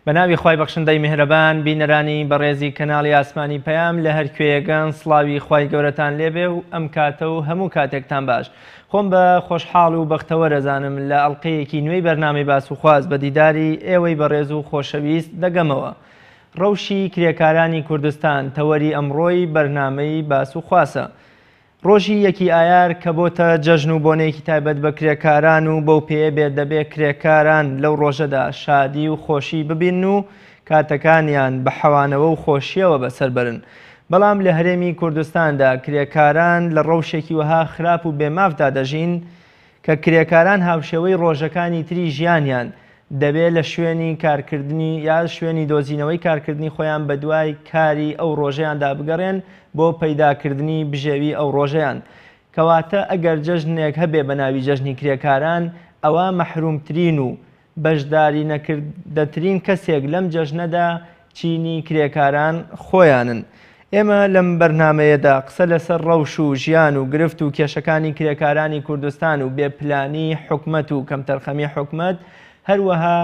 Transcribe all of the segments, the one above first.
بەناوی خوای بەخشندەی میهرەبان بینەرانی بەڕێزی کەناڵی ئاسمانی پەیام لە هەر کوێیەگەن سڵاوی خوای گەورەتان لێبێ و ئەم کاتە و هەموو کاتێکتان باش. خۆم بە خۆشحاڵ و بەختەوە دەزانم لە ئەڵلقەیەکی نوێی بەرنامەی باس و خواست بە دیداری ئێوەی بەڕێز و خۆشەویست دەگەمەوە. ڕەوشی کرێکارانی کوردستان تەوەری ئەمڕۆی بەرنامەی باس و خواسە. ڕۆژی یەکی ئایار کە بۆتە جەژن و بۆنەیەکی تایبەت بە کرێکاران و بەو پێیە بێت دەبێت کرێکاران لەو ڕۆژەدا شادی و خۆشی ببین و کاتەکانیان بە حەوانەوە و خۆشیەوە بەسەر برن. بەڵام لە هەرێمی کوردستاندا کرێکاران لە ڕەوشێکی وەها خراپ و بێمافدا دەژین کە کرێکاران هاوشێوەی ڕۆژەکانی تری ژیانیان دەبێت لە شوێنی کارکردنی یا شوێنی دۆزینەوەی کارکردنی خۆیان بە دوای کاری ئەو ڕۆژەیاندا بگەڕێن بۆ پەیداکردنی بژێوی ئەو ڕۆژەیان. کەواتە ئەگەر جەژنێک هەبێ بە ناوی جەژنی کرێکاران ئەوە مەحرومترین و بەشداری نەکردەترین کەسێک لەم جەژنەدا چینی کرێکاران خۆیانن. ئێمە لەم بەرنامەیەدا قسە لەسەر ڕەوش و ژیان و گرفت و کێشەکانی کرێکارانی کوردستان و بێپلانی حکومەت و کەمتەرخەمی حکومەت هەروەها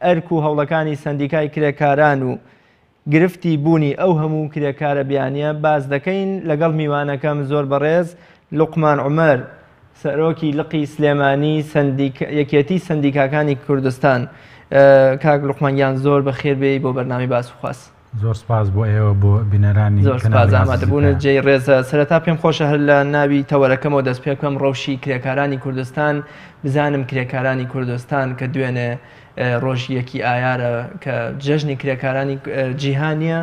ئەرک و هەوڵەکانی سەندیکای کرێکاران و گرفتی بوونی ئەو هەموو کرێکارە بیانیە باز دەکەین لەگەڵ میوانەکەم زۆر بەڕێز لوقمان عومەر سەرۆکی لقی سلێمانی یەکێتی سەندیکاکانی کوردستان. کاک لوقمانیان زۆر بەخێر بێ بۆ بەرنامی باس و خواست. زۆر سپاس بۆ ئێوە بۆ بینەرانی زۆر سپاس ئامادەبوونت جێی ڕێزە. سەرەتا پێم خۆشە هەر لە ناوی تەوەرەکەمەوە دەست پێ بکەم ڕەوشی کرێکارانی کوردستان بزانم کرێکارانی کوردستان کە دوێنێ ڕۆژی یەکی ئایارە کە جەژنی کرێکارانی جیهانیە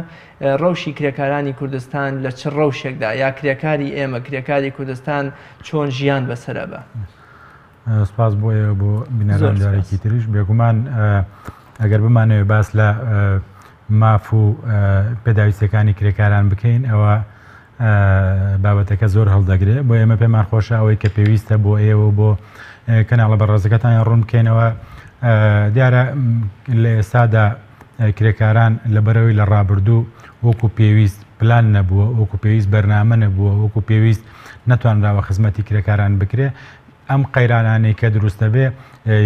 ڕەوشی کرێکارانی کوردستان لە چ ڕەوشێکدا یا کرێکاری ئێمە کرێکاری کوردستان چۆن ژیان بەسەرە بە. سپاس بۆ ئێوە بۆ بینەران جارێکی تریش بێگومان ئەگەر بمانەوێ باس لە ماف و پێداویستەکانی کرێکاران بکەین ئەوە بابەتەکە زۆر هەڵدەگرێت بۆ ئێمە پێمان خۆشە ئەوەی کە پێویستە بۆ ئێوە بۆ کەناڵە بەڕێزەکەتان ڕوون بکەینەوە. دیارە لە ئێستادا کرێکاران لەبەرەوەی لە ڕابردوو وەکو پێویست پلان نەبووە وەکو پێویست بەرنامە نەبووە وەکو پێویست نەتوانراوە خزمەتی کرێکاران بکرێ. ئەم قەیرانانەی کە دروستە بێ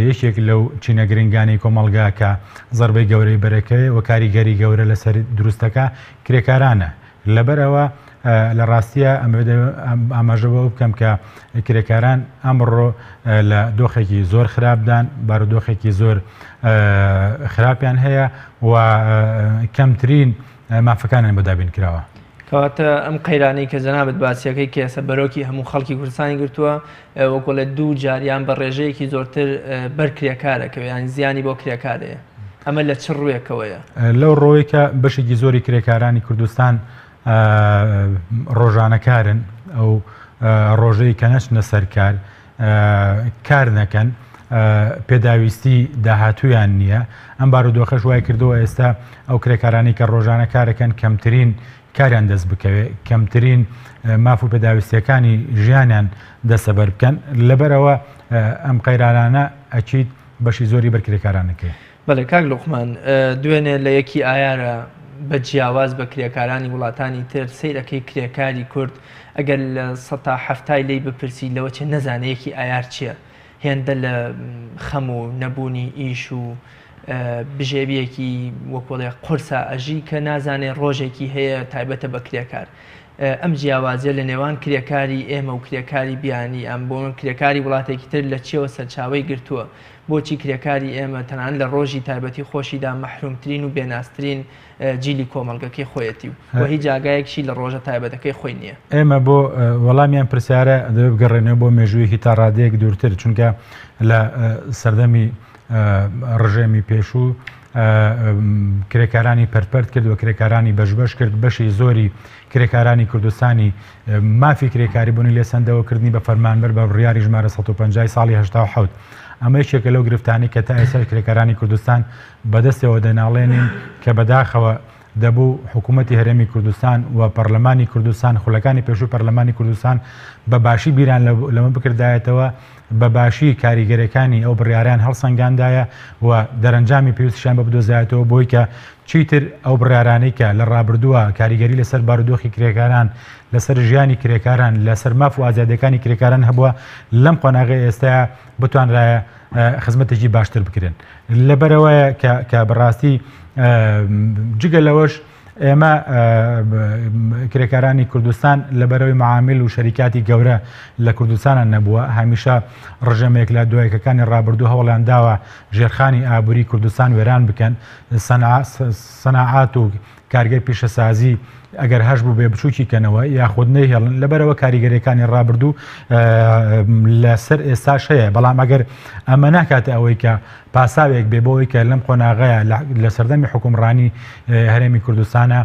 یەکێک لەو چینە گرنگانی کۆمەڵگا کە زەربەی گەورەی بەرەکەوێ و کاریگەری گەورە لەسەر دروستەکە کرێکارانە. لەبەرەوە لە ڕاستیە ئاماژەوە بکەم کە کرێکاران ئەمڕۆ لە دۆخێکی زۆر خراپدان بارودۆخێکی زۆر خراپیان هەیە و کەمترین مافەکانیان بەدابین کراوە. کەواتە ئەم قەیرانەی کە جەنابەت باسیەکەی کێسە بەرۆکی هەموو خەڵکی کوردستانی گرتووە وەکو لە دوو جاریان بە ڕێژەیەکی زۆرتر بەر کرێکارەکەوە یان زیانی بۆ کرێکارەیە. ئەمە لە چ ڕوویەکەوەیە؟ لەو ڕۆی کە بەشێکی زۆری کرێکارانی کوردستان ڕۆژانەکارن ئەو ڕۆژەی کە نەچنە سەرکار کار نەکەن پێداویستی داهاتویان نییە. ئەم بارودۆخەش وای کردەوە ئێستا ئەو کرێکارانی کە ڕۆژانە کارەکەن کەمترین کاریان دەست بکەوێت کەمترین ماف و پێداویستیەکانی ژیانیان دەسەبەر بکەن. لەبەرەوە ئەم قەیرانانە ئەچیت بەشی زۆری بەرکرێکارانەکەی. بەڵێ کاک لوقمان دوێنێ لە یەکی ئایارە بە جیاواز بە کرێکارانی وڵاتانی تر سەیرەکەی کرێکاری کورد ئەگەر لە ١٧ لی بپرسی لەوە چێ نەزانەیەکی ئایار چییە هێندە لە خەم و نەبوونی ئیش و بژێویەکی وەکۆڵێ قورسە ئەژی کە نازانێ ڕۆژێکی هەیە تایبەتە بە کرێکار. ئەم جیاوازیە لە نێوان کرێکاری ئێمە و کرێکاری بیانی ئەم بۆ من کرێکاری وڵاتێکی تر لە چێوە سەرچاوی گرتووە بۆچی کرێکاری ئێمە تەنان لە ڕۆژی تایبەتی خۆشیدا مەحرومترین و بێناسترین جیلی کۆمەڵگەکەی خۆیەتی و هیچ جاگایەکشی لە ڕۆژە تایبەتەکەی خۆی نییە. ئێمە بۆ وەڵامیان پرسیارە دەبێت بگەڕێنەوە بۆ مێژوویەکی تا ڕادەیەک دوورتر چونکە لە سەردەمی ڕژێمی پێشوو کرێکارانی پەرپەرد کرد و کرێکارانی بەشبەش کرد بەشی زۆری کرێکارانی کوردستانی مافی کرێکاری بوونی لێسەندەوەکردنی بە فەرمانبەر بە بڕیاری ژمارە 150 ساڵی 1970. ئەمە یەکێکە لەو گرفتانی کە تا ئێستا کرێکارانی کوردستان بەدەستەوە دەناڵێنین کە بەداخەوە دەبوو حکوومەتی هەرێمی کوردستان و پەرلەمانی کوردستان خولەکانی پێشوو پەرلەمانی کوردستان بە باشی بیران لەمە بکردایەتەوە بە باشی کاریگەرەکانی ئەو بڕیاریان هەڵسەنگاندایە و دەرەنجامی پێویستیان بە بدۆزایەتەوە بۆی کە چیتر ئەو بڕیارانەی کە لە ڕابردووە کاریگەری لەسەر بارودۆخی کرێکاران لەسەر ژیانی کرێکاران لەسەر ماف و ئازادیەکانی کرێکاران هەبووە لەم قۆناغی ئێستا بتوانرایە خزمەتێکی باشتر بکرێن لەبەرەوەیە کە بەڕاستی جگە لەوەش ئێمە کرێکارانی کوردستان لەبەرەوەی معامل و شەریکاتی گەورە لە کوردستانە نەبووە هەمیشە ڕژەمێک لە دوایەکەکانی ڕابردوو هەوڵیان داوە ژێرخانی ئابووری کوردستان وێران بکەن سەناعات و کارگەر پیشەسازی ئەگەر هەش بوو بێ بچووکی کەنەوە یاخود نەهێڵن لەبەرەوە کاریگەریەکانی ڕابردوو لەسەر ئێستاش هەیە بەڵام ئەگەر ئەمە ناکاتە ئەوەی کە پاساوێک بێ بۆەوەی کە لەم قۆناغەیە لە سەردەمی حکومڕانی هەرێمی کوردستانە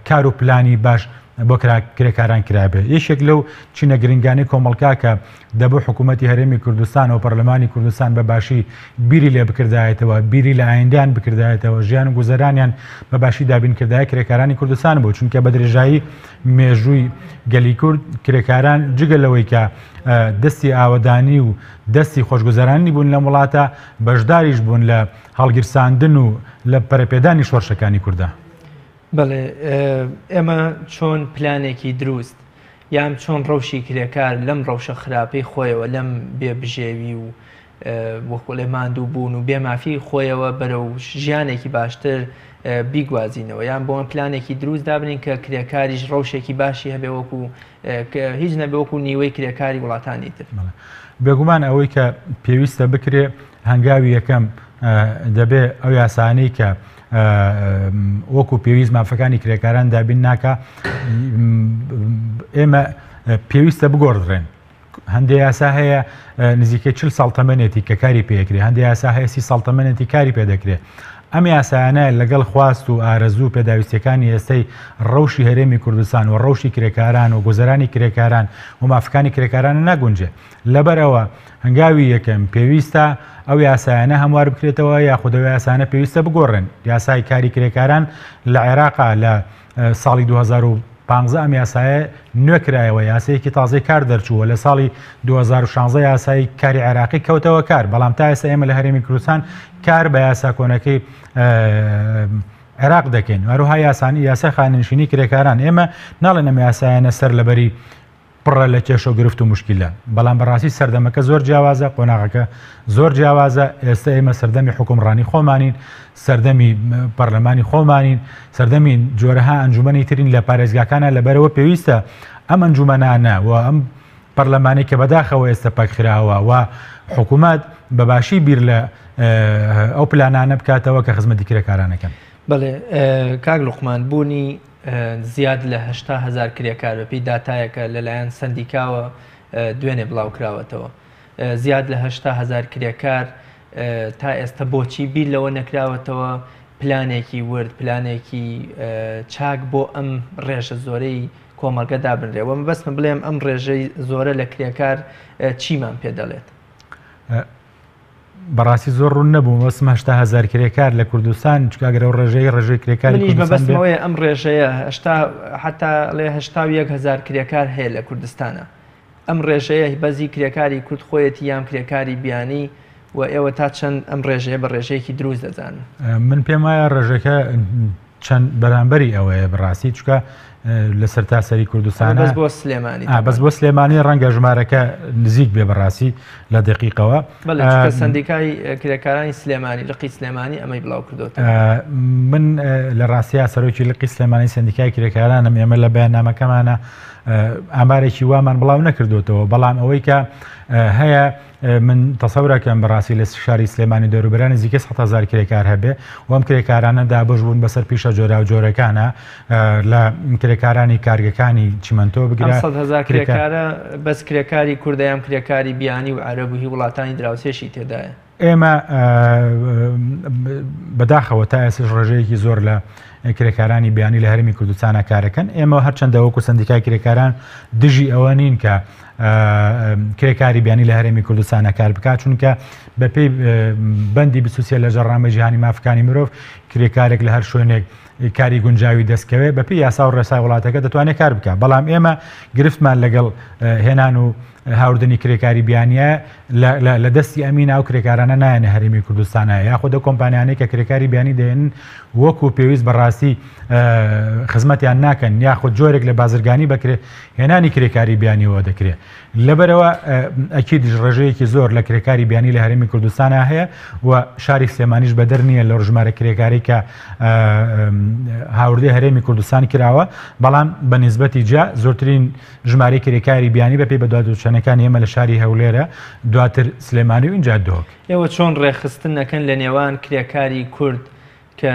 کار و پلانی باش بۆ کرێکاران کرابێ یەکێک لەو چینە گرنگانی کۆمەڵکا کە دەبوو حکوومەتی هەرێمی کوردستان و پەرلەمانی کوردستان بە باشی بیری لێ بکردایەتەوە بیری لە ئایندیان بکردایەتەوە ژیان و گوزەرانیان بە باشی دابینکردای کرێکارانی کوردستان بوو چونکە بە درێژایی مێژووی گەلی کورد کرێکاران جگە لەوەی کە دەستی ئاوەدانی و دەستی خۆشگوزەرانی بوون لە وڵاتە بەشداریش بوون لە هەڵگیرساندن و لە پەرەپێدانی شۆڕشەکانی کوردە. بەڵێ ئێمە چۆن پلانێکی دروست یان چۆن ڕەوشی کرێکار لەم ڕەوشە خراپەی خۆیەوە لەم بێبژێوی و وەکو لێ ماندوو بوون و بێمافی خۆیەوە بەرەو ژیانێکی باشتر بیگوازینەوە یان بۆ ئەم پلانێکی دروست دابنین کە کرێکاریش ڕەوشێکی باشی هەبێ وەکو هیچ نەبێ وەکو نیوەی کرێکاری وڵاتانی تر. بێگومان ئەوەی کە پێویستە بکرێ هەنگاوی یەکەم دەبێ ئەو یاسانەی کە وەکو پێویست مافەکانی کرێکاران دابین ناکە ئێمە پێویستە بگۆڕدرێن هەندێک یاسا هەیە نزیکەی 40 ساڵ تەمەنێتی کە کاری پێکرێ هەندێک یاسا هەیە 30 ساڵ تەمەنێتی کاری پێدەکرێت ئەم یاسایانە لەگەڵ خواست و ئارەزوو پێداویستەکانی ئێستەی ڕەوشی هەرێمی کوردستان و ڕەوشی کرێکاران و گوزەرانی کرێکاران و مافەکانی کرێکاران ناگونجێ لەبەرەوە هەنگاوی یەکەم پێویستە ئەو یاسایانە هەموار بکرێتەوە یاخودەوە یاسانە پێویستە بگۆڕن یاسای کاری کرێکاران لە عێراقا لە ساڵی 2015 ئەم یاسایە نوێکرایەوە یاسەیەکی تازەی کار دەرچووە لە ساڵی 2016 یاسای کاری عێراقی کەوتەوە کار بەڵام تا ئێستا ئێمە لە هەرێمی کوردستان کار بە یاسا کۆنەکەی عێراق دەکەین هەروها یاسای خانەنشینی کرێکاران ئێمە ناڵێن ئەم یاسایانە سەر لەبەری پڕە لە کێشە و گرفت و مشکلە بەڵام بەڕاستی سەردەمەکە زۆر جیاوازە قۆناغەکە زۆر جیاوازە ئێستا ئێمە سەردەمی حکومڕانی خۆمانین سەردەمی پەرلەمانی خۆمانین سەردەمی جۆرەها ئەنجومەنی ترین لە پارێزگاکانە لەبەرەوە پێویستە ئەم ئەنجومەنانە و ئەم پەرلەمانی کە بەداخەوە ئێستا پاکخراوە و حکوومەت بەباشی بیر لە ئەو پلانانە بکاتەوە کە خزمەتی کرێکارانەکەن. بەڵێ کاک لوقمان بوونی زیاد لە 80,000 کرێکار بەپی داتایەکە لەلایەن سندیکاوە دوێنێ بڵاوکراوەتەوە زیاد لە 80,000 کرێکار تا ئێستا بۆچی بیر لەوە نەکراوەتەوە پلانێکی ورد پلانێکی چاک بۆ ئەم ڕێژە زۆرەی کۆمەڵگە دابنرێەوە بەسمە بڵێم ئەم ڕێژەی زۆرە لە کرێکار چیمان پێ دەڵێت. بەڕاستی زۆر ڕوون نەبوو وەسم 80,000 کرێکار لە کوردستان چکگەرە ڕێژەی کرێکاری بەبستمەوەی ئەم ڕێژەیە حتا لێ 1,000 کرێکار هەیە لە کوردستانە ئەم ڕێژەیە بەزی کرێکاری کورد خۆیەتی یام کرێکاری بیانی و ئێوە تا چەند ئەم ڕێژەیە بە ڕێژەیەکی دروست دەزانن. من پێم وایە ڕێژەکە چەند بەرامبەری ئەوەیە بەڕاستی چکە لە سەرتاسەری کوردستانە بەس بۆ سلێمانی ڕەنگە ژمارەکە نزیک بێ بەڕاستی لە دقیقەوە سندیکای کرێکارانی سلێمانی لقی سلێمانی ئەمەی بڵاو کردوتە من لە ڕاستیە سەرۆکی لقی سلێمانی سندیکای کرێکارانم ئێمە لە بەیاننامەکەمانە ئامارێکی وامان بڵاو نەکردوتەوە بەڵام ئەوەی کە هەیە من تەسەورەکەم بەڕاستی لە شاری سلێمانی دەوروبەرانی نزیکە 100,000 کرێکار هەبێ و ئەم کرێکارانە دابش بوون بەسەر پیشە جۆرا و جۆرەکانە لە کرێکارانی کارگەکانی چیمەنتۆ بگرە 100,000 کرێکارە بەس کرێکاری کوردەیان کرێکاری بیانی و عەرەبووی وڵاتانی دراوسێشی تێدایە. ئێمە بەداخەوە تا ئێسش ڕێژەیەکی زۆر لە کرێکارانی بیانی لە هەرمی کوردستانە کارەکەن ئێمە هەرچەندە وەکو سندیکای کرێکاران دژی ئەوە نین کە کرێکاری بیانی لە هەرێمی کوردستانە کار بکات چونکە بەپێی بەندی 23 لە ژەڕامە جیهانی مافەکانی مرۆڤ کرێکارێک لە هەر شوێنێک کاری گونجاوی دەستکەوێت بەپێی یاسا و ڕێسای وڵاتەکە دەتوانێت کار بکات بەڵام ئێمە گرفتمان لەگەڵ هێنان و هاوردنی کرێکاری بیانیە لە دەستی ئەمین ئەو کرێکارانە نایەنە هەرێمی کوردستانە یاخود ئەو کۆمپانیانەی کە کرێکاری بیانی دێنن وەکو پێویست بەڕاستی خزمەتیان ناکەن یاخود جۆرێک لە بازرگانی بەکرێ هێنانی کرێکاری بیانیەوە دەکرێت لەبەرەوە ئەکیدیش ڕێژەیەکی زۆر لە کرێکاری بیانی لە هەرێمی کوردستانە هەیە و شاری سلێمانیش بەدەر نییە لە ژمارە کرێکاری کە هاوردەی هەرێمی کوردستان کراوە بەڵام بە نیسبەتی جا زۆرترین ژمارەی کرێکاری بیانی بەپێی بە دوادوچەنەکان ئێمە لە شاری هەولێرە دواتر سلێمانی و اینجا دۆک ئێوە چۆن ڕێخستن نەکەن لە نێوان کرێکاری کورد کە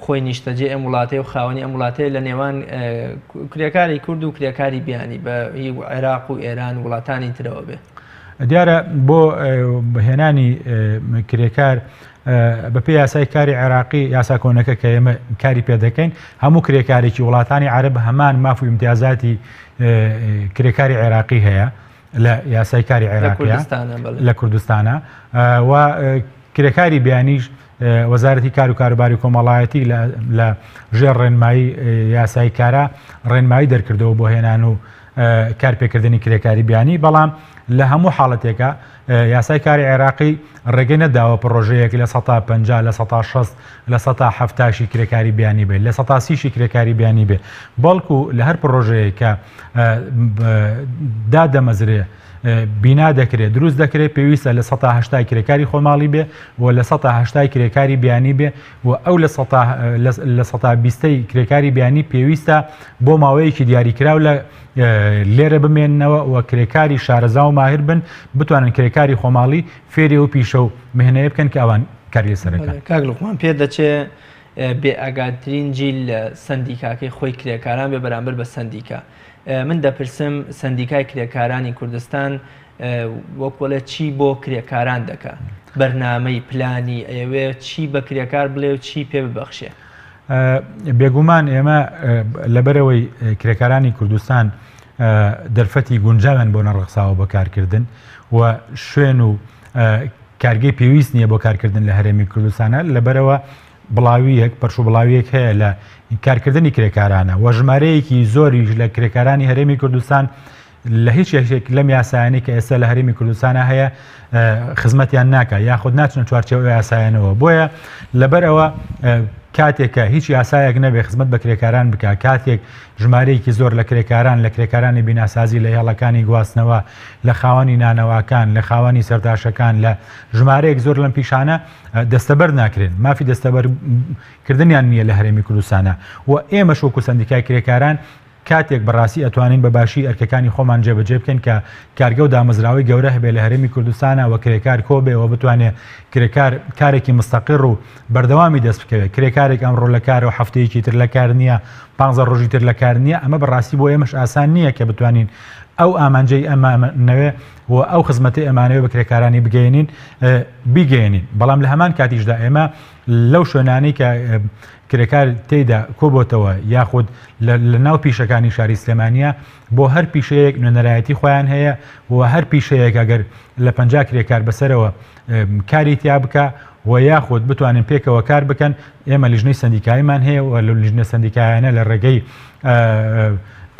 خۆی نیشتەجێ ئەم وڵاتەیە و خاوەنی ئەم وڵاتەیە لە نێوان کرێکاری کورد و کرێکاری بیانی بە عێراق و ئێران وڵاتانی ترەوە بێ دیارە بۆ بەهێنانی کرێکار بەپێی یاسای کاری عێراقی یاسا کۆنەکە کە ئێمە کاری پێ دەکەین هەموو کرێکارێکی وڵاتانی عەرب هەمان ماف و ئیمتیازاتی کرێکاری عێراقی هەیە لە یاسای کاری عێراقیە لە کوردستانە و کرێکاری بیانیش وەزارەتی کار و کاروباری کۆمەڵایەتی لە ژێر ڕێنمایی یاسای کارە ڕێنمایی دەرکردەوە بۆ هێنان و کارپێکردنی کرێکاری بیانی بەڵام لە هەموو حاڵەتێکە یاسای کاری عێراقی ڕێگەی نەداوە پرۆژەیەک لە 150 لە 160 لە 170 کرێکاری بیانی بێت لە 130 کرێکاری بیانی بێ بەڵکو لە هەر پرۆژەیە کە دادەمەزرێ بینا دەکرێت دروست دەکرێت پێویستە لە 180 کرێکاری خۆماڵی بێ و لە 180 کرێکاری بیانی بێ و ئەو لە 120 کرێکاری بیانی پێویستە بۆ ماوەیەکی دیاریکراو لە لێرە بمێننەوە و کرێکاری شارەزا و ماهر بن بتوانن کرێکاری خۆماڵی فێری و پیشە و مهنەیە بکەن کە ئەوان کاری سەرەکان کاک لوقمان پێ دەچێت بێ ئاگادترین جیل لە سندیکاکەی خۆی کرێکاران بێ بەرامبەر بە سندیکا من دەپرسم سندیکای کرێکارانی کوردستان وەکوڵێ چی بۆ کرێکاران دەکا بەرنامەی پلانی ئەوێ چی بە کرێکار بڵێ و چی پێ ببەخشێ بێگومان ئێمە لەبەرەوەی کرێکارانی کوردستان دەرفەتی گونجاویان بۆ نەڕەخساوە بە کارکردن و شوێن و کارگەی پێویست نییە بۆ کارکردن لە هەرێمی کوردستانە لەبەرەوە بڵاویەک پەرش و بڵاویەک هەیە لە کارکردنی کرێکارانە و ژمارەیەکی زۆریش لە کرێکارانی هەرێمی کوردستان لە هیچ یەکێک لەم یاسایانی کە ئێستا لە هەرێمی کوردستانە هەیە خزمەتیان ناکە یاخود ناچنە چوارچێوە یاسایانەوە بۆیە لەبەرەوە کاتێکە هیچ یاسایەک نەبێ خزمەت بە کرێکاران بکە کاتێک ژمارەیەکی زۆر لە کرێکاران لە کرێکارانی بیناسازی لە هێڵەکانی گواستنەوە لە خاوەنی نانەواکان لە خاوەنی سەرداشەکان لە ژمارەیەک زۆر لەم پیشانە دەستەبەر ناکرێن مافی دەستەبەرکردنیان نییە لە هەرێمی کوردستانە و ئێمە شۆکو سندیکای کرێکاران کاتێک بەڕاستی ئەتوانین بەباشی ئەرکەکانی خۆمان جێبەجێ بکەن کە کارگە و دامەزراوی گەورە هەبێ لە هەرێمی کوردستانە و کرێکار کۆبێەوە بتوانێت کرێکار کارێکی مستەقر و بەردەوامی دەست بکەوێت کرێکارێک ئەمڕۆ لە کارەوە هەفتەیەکی تر لە کار نییە 15 ڕۆژی تر لە کار نییە ئەمە بەڕاستی بۆ ئێمەش ئاسان نییە کە بتوانین ئەو ئامانجەی ئەمانەوێ و ئەو خزمەتی ئەمانەوێ بە کرێکارانی بگەێنین بیگەێنین بەڵام لە هەمان کاتیشدا ئێمە لەو شوێنانەی کە کرێکار تێیدا کۆبۆتەوە یاخود لە ناو پیشەکانی شاری سلێمانیە بۆ هەر پیشەیەک نوێنەرایەتی خۆیان هەیە و هەر پیشەیەک ئەگەر لە 50 کرێکار بەسەرەوە کاری تیا بکە و یاخود بتوانن پێکەوە کار بکەن ئێمە لیژنەی سندیکاییمان هەیە و لە لیژنە سندیکایانە لە ڕێگەی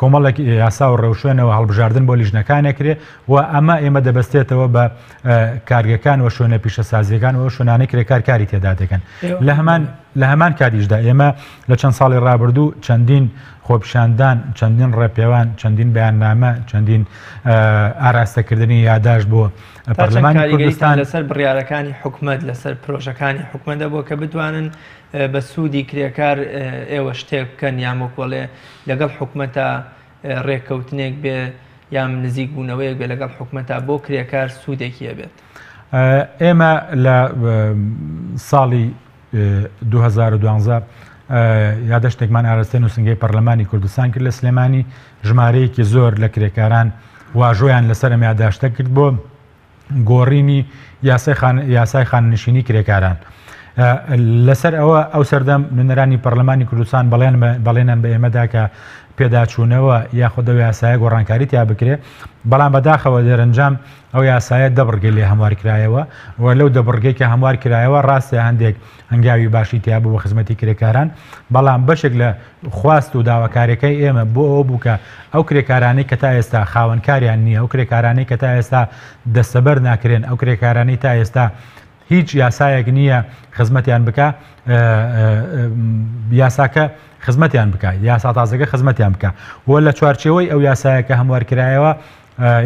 کۆمەڵێک یاسا و ڕێوشوێنەوە هەڵبژاردن بۆ لیژنەکانێکرێ و ئەمە ئێمە دەبەستێتەوە بە کارگەکان و شوێنە پیشەسازیەکان و شوێنانەی کرێکار کاری تێدا دەکەن لە هەمان کاتیشدا ئێمە لە چەند ساڵی ڕابردوو چەندین خۆپیشاندان چەندین ڕێپێوان چەندین بەیاننامە چەندین ئاراستەکردنی یادداشت بۆ پەرلەمانی کوردستان لەسەر بڕیارەکانی حکومەت لەسەر پرۆژەکانی حکومەتە بۆ کە بتوانن بە سوودی کرێکار ئێوە شتێک بکەن یامۆکۆڵێ لەگەڵ حکومەتە ڕێککەوتنێک بێ یام نزیک بوونەوەیەک بێ لەگەڵ حکومەتە بۆ کرێکار سوودێکیە بێت ئێمە لە ساڵی 2012 یادەشتێکمان ئاراستێن و سنگەی پەرلەمانی کوردستان کرد لە سلێمانی ژمارەیەکی زۆر لە کرێکاران واژۆیان لەسەرم یادداشتە کرد بۆ گۆڕینی یاسای خاننشینی کرێکاران لەسەر ئەو سەردەم نوێنەرانی پەرلەمانی کوردستان بەڵێنان بە ئێمەدا کە پێداچوونەوە یاخودە یاسایە گۆڕانکاری تیا بکرێ بەڵام بەداخەوە دەرەنجام ئەو یاسایە دەبڕگەی لێ هەموار کرایەوە و لەو دەبڕگەی کە هەموار کرایەوە ڕاستە هەندێک هەنگاوی باشی تیا بوو بە خزمەتی کرێکاران بەڵام بەشێک لە خواست و داواکارەکەی ئێمە بۆ ئەوە بوو کە ئەو کرێکارانەی کە تا ئێستا خاوەنکاریان نییە ئەو کرێکارانەی کە تا ئێستا دەستەبەر ناکرێن ئەو کرێکارانەی تا ئێستا هیچ یاسایەک نییە خزمەتیان بکە یاساکە خزمەتیان بکات یاسا تازەکە خزمەتیان بکە وە لە چوارچێوەی ئەو یاسایەکە هەموارکرایەوە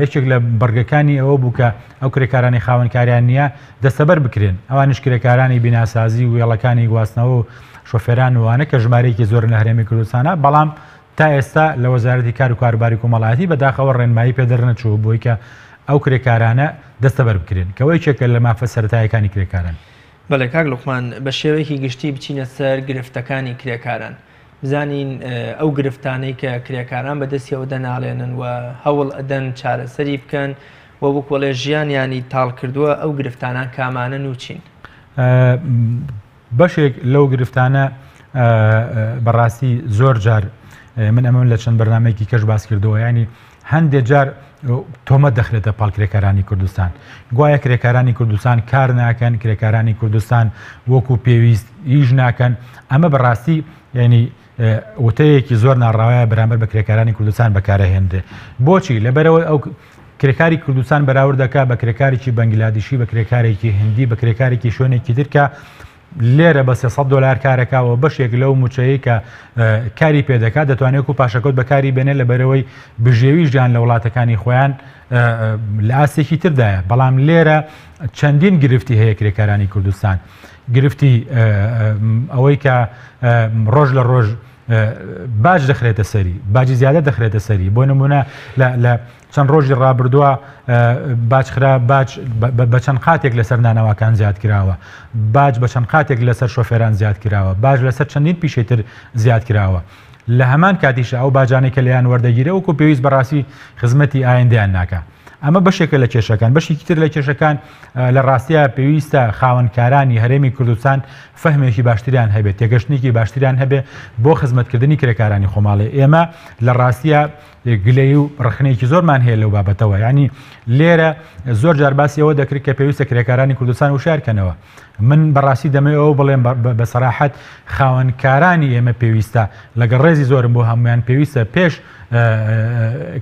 یەکێک لە بەرگەکانی ئەوە بوو کە ئەو کرێکارانی خاوەنکاریان نییە دەستەبەر بکرێن ئەوانش کرێکارانی بیناسازی و وێڵەکانی گواستنەوە و شۆفێران وانە کە ژمارەیەکی زۆر لە هەرێمی کوردستانە بەڵام تا ئێستا لە وەزارەتی کار و کاروباری کۆمەڵایەتی بەداخەوە ڕێنمایی پێدەرنەچوو بۆی کە ئەو کرێکارانە دەستەبەر بکرێن کەەوەی چێکە لە مافە سەرەتایەکانی کرێکاران. بەڵێ کاک لوقمان بە شێوەیەکی گشتی بچینە سەر گرفتەکانی کرێکاران بزانین ئەو گرفتانەی کە کرێکاران بەدەستیەوە دەناڵێنن و هەوڵ ئەدەن چارەسەری بکەن و بکوڵێ ژیانیانی تاڵ کردووە ئەو گرفتانان کامانە نوچین. بەشێک لەو گرفتانە بەڕاستی زۆر جار من ئەمە لە چەند بەرنامەیەکی کەش باس کردەوە ینی هەندێک جار تۆمەت دەخرێتە پاڵ کرێکارانی کوردستان گوایە کرێکارانی کوردستان کار ناکەن کرێکارانی کوردستان وەکو پێویست هیچ ناکەن ئەمە بەڕاستی ینی وتەیەکی زۆر ناڕاوایە بەرامبەر بە کرێکارانی کوردستان بەکارەهێنرێ بۆچی لەبەرەوەی ئەو کرێکاری کوردستان بەراورد دەکات بە کرێکارێکی بەنگلادیشی بە کرێکارێکی هندی بە کرێکارێکی شوێنێکی ترکە لێرە بە $300 کارەکەەوە بەشێک لەو موچەیە کە کاری پێدەکات دەتوانێت و پاشەکەوت بەکاری بێنێت لەبەرەوەی بژێوی ژیان لە وڵاتەکانی خۆیان لە ئاسێکی تردایە بەڵام لێرە چەندین گرفتی هەیە کرێکارانی کوردستان گرفتی ئەوەی کە ڕۆژ لە ڕۆژ باج دەخرێتە سەری باجی زیادە دەخرێتە سەری بۆ نمونە لە چەند ڕۆژی ڕابردووە باجخرا باج بە چەند قاتێک لەسەر نانەواکان زیاد کراوە باج بە چەند قاتێک لەسەر شۆفێران زیاد کراوە باج لەسەر چەندین پیشێتر زیاد کراوە لە هەمان کاتیش ئەو باجانێک کە لەیان وەردەگیرە وەکو پێویست بەڕاستی خزمەتی ئایندەیان ناکە ئەمە بەشێکە لە کێشەکان بەشێکی تر لە کێشەکان لە ڕاستیە پێویستە خاوەنکارانی هەرێمی کوردستان فەهمێکی باشتریان هەبێت تێگەشتنێکی باشتریان هەبێ بۆ خزمەتکردنی کرێکارانی خۆماڵی ئێمە لە ڕاستیە گلەی و ڕخنەیەکی زۆرمان هەیە لەو بابەتەوە ینی لێرە زۆر جار باسی ئەوە دەکرێت کە پێویستە کرێکارانی کوردستان وشارکەنەوە من بەڕاستی دەمەوێت ئەوە بڵێم بە سەراحەت خاوەنکارانی ئێمە پێویستە لەگەڵ ڕێزی زۆرم بۆ هەمویان پێویستە پێش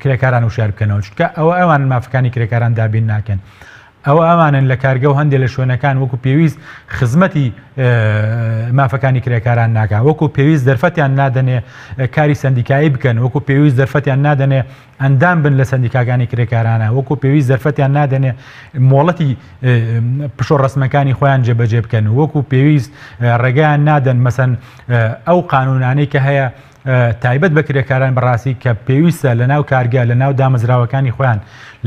کرێکاران وشار بکەنەوە چکە ئەوە ئەوان مافەکانی کرێکاران دابین ناکەن ئەوە ئەوانن لە کارگە و هەندێک لە شوێنەکان وەکو پێویست خزمەتی مافەکانی کرێکاران ناکە وەکو پێویست دەرفەتیان نادەنێ کاری سندیکایی بکەن وەکو پێویست دەرفەتیان نادەنێ ئەندام بن لە سندیکاکانی کرێکارانە وەکو پێویست دەرفەتیان نادەنێ مۆڵەتی پشۆ ڕسمەکانی خۆیان جێبەجێ بکەن وەکو پێویست ڕێگەیان نادەن مەسەن ئەو قانونانەی کە هەیە تایبەت بە کرێکاران بەڕاستی کە پێویستە لە ناو کارگە لە ناو دامەزراوەکانی خۆیان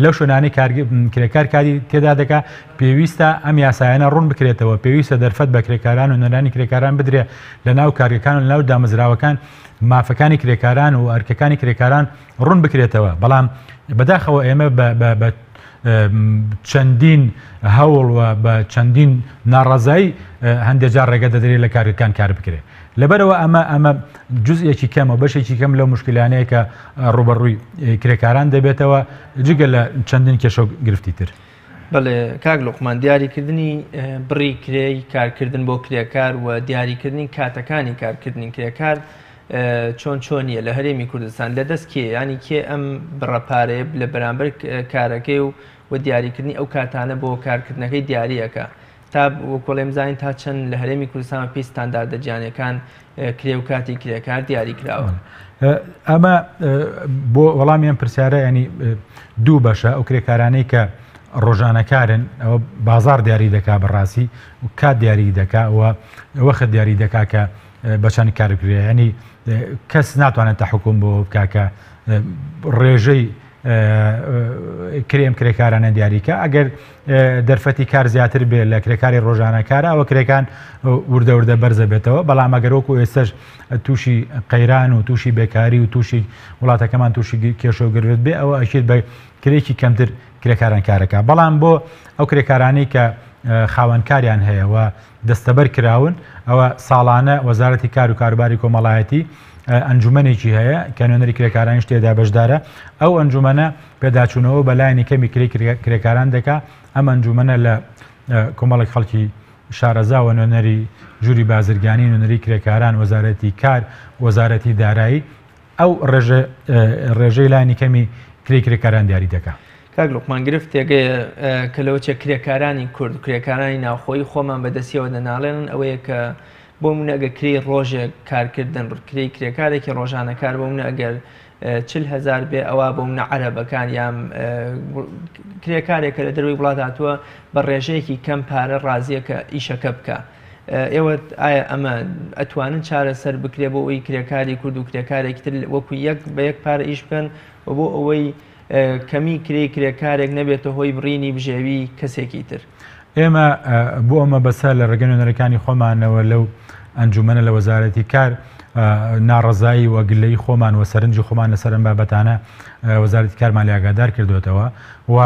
لەو شوێنانەی کرێکار کاری تێدا دەکا پێویستە ئەم یاسایانە ڕوون بکرێتەوە پێویستە دەرفەت بە کرێکاران و نەرانی کرێکاران بدرێ لە ناو کارگەکان و لە ناو دامەزراوەکان مافەکانی کرێکاران و ئەرکەکانی کرێکاران ڕوون بکرێتەوە بەڵام بەداخەوە ئێمە بە چەندین هەوڵ و بە چەندین ناڕەزایی هەندێک جار ڕێگە دەدرێت لە کارەکان کار بکرێت لەبەرەوە ئەمە جزئێکی کەمە بەشێکی کەم لەو مشکلانەیە کە ڕوبەڕووی کرێکاران دەبێتەوە جگە لە چەندین کێشە گرفتی تر. بەڵێ کاک لوقمان دیاریکردنی بڕی کرێی کارکردن بۆ کرێکار و دیاریکردنی کاتەکانی کارکردنی کرێکار چۆنیە لە هەرێمی کوردستان لەدەست کێ ینی کێ ئەم بڕەپارەیە لە بەرامبەر کارەکەی و دیاریکردنی ئەو کاتانە بۆ کارکردنەکەی دیاریەکە تا وەکۆڵێم زانین تا چەند لە هەرێمی کوردستان پێی ستانداردە جیانەکان کرێ و کاتی کرێکار دیاری کراوە. ئەمە بۆ وەڵامیان پرسیارە ینی دوو بەشە ئەو کرێکارانەی کە ڕۆژانەکارن ئەوە بازار دیاری دەکا بەڕاستی و کات دیاری دەکا و وەخت دیاری دەکا کە بەچەند کار بکرێ ینی کەس ناتوانێت تا حکوم بۆ بکاکە ڕێژەی کرێم کرێکارانە دیاریکە ئەگەر دەرفەتی کار زیاتر بێت لە کرێکاری ڕۆژانەکارە ئەوە کرێکان وردە بەرزە بێتەوە بەڵام ئەگەرۆکو ئێستش تووشی قەیران و تووشی بێکاری و تووشی وڵاتەکەمان تووشی کێشە و گرت بێ ئەوە ئەشێت بە کرێکی کەمتر کرێکاران کارەکە بەڵام بۆ ئەو کرێکارانەی کە خاوەنکاریان هەیە و دەستەبەر کراون ئەوە ساڵانە وەزارەتی کار و کاروباری کۆمەڵایەتی ئەنجومەنێکی هەیە کە نوێنەری کرێکارانیش تێدا بەشدارە ئەو ئەنجومەنە پێداچوونەوە بەلایەنی کەمی کرێکاران دەکا ئەم ئەنجومەنە لە کۆمەڵێک خەڵکی شارەزا و نوێنەری ژووری بازرگانی نوێنەری کرێکاران وەزارەتی کار وەزارەتی دارایی ئەو ڕێژەی لایەنی کەمی کرێکاران دیاری دەکات. کاک لوقمان گرفت تێگەیە کە لەوەچە کرێکارانی کورد و کرێکارانی ناوخۆی خۆمان بەدەستیەوە دەناڵێنن ئەوەیە کە بۆ منە ئەگە کری ڕۆژێک کارکردن کری کرێکارێکی ڕۆژانە کار بۆ منە ئەگەر 40,000 بێ ئەوە بۆ منە عەرەبەکان یان کرێکارێکە لە دەروی وڵات هاتووە بە ڕێژەیەکی کەم پارە ڕازیە کە ئیشەکە بکە. ئێوە ئایا ئەمە ئەتوانن چارەسەر بکرێ بۆ ئەوی کرێکاری کورد و کرێکارێکی تر وەکو یەک بە یەک پارە ئیش بکەن و بۆ ئەوەی کەمی کرێکارێک نەبێتە هۆی بڕینی بژێوی کەسێکی تر. ئێمە بۆ ئەمە بەسەر لە ڕێگە نوێنەرەکانی خۆمانەوە لەو ئەنجومەنە لە وەزارەتی کار ناڕەزایی و گلەی خۆمان و سەرنجی خۆمان لەسەر ئەم بابەتانە وەزارەتی کارمان لێ ئاگادار کردوێتەوە و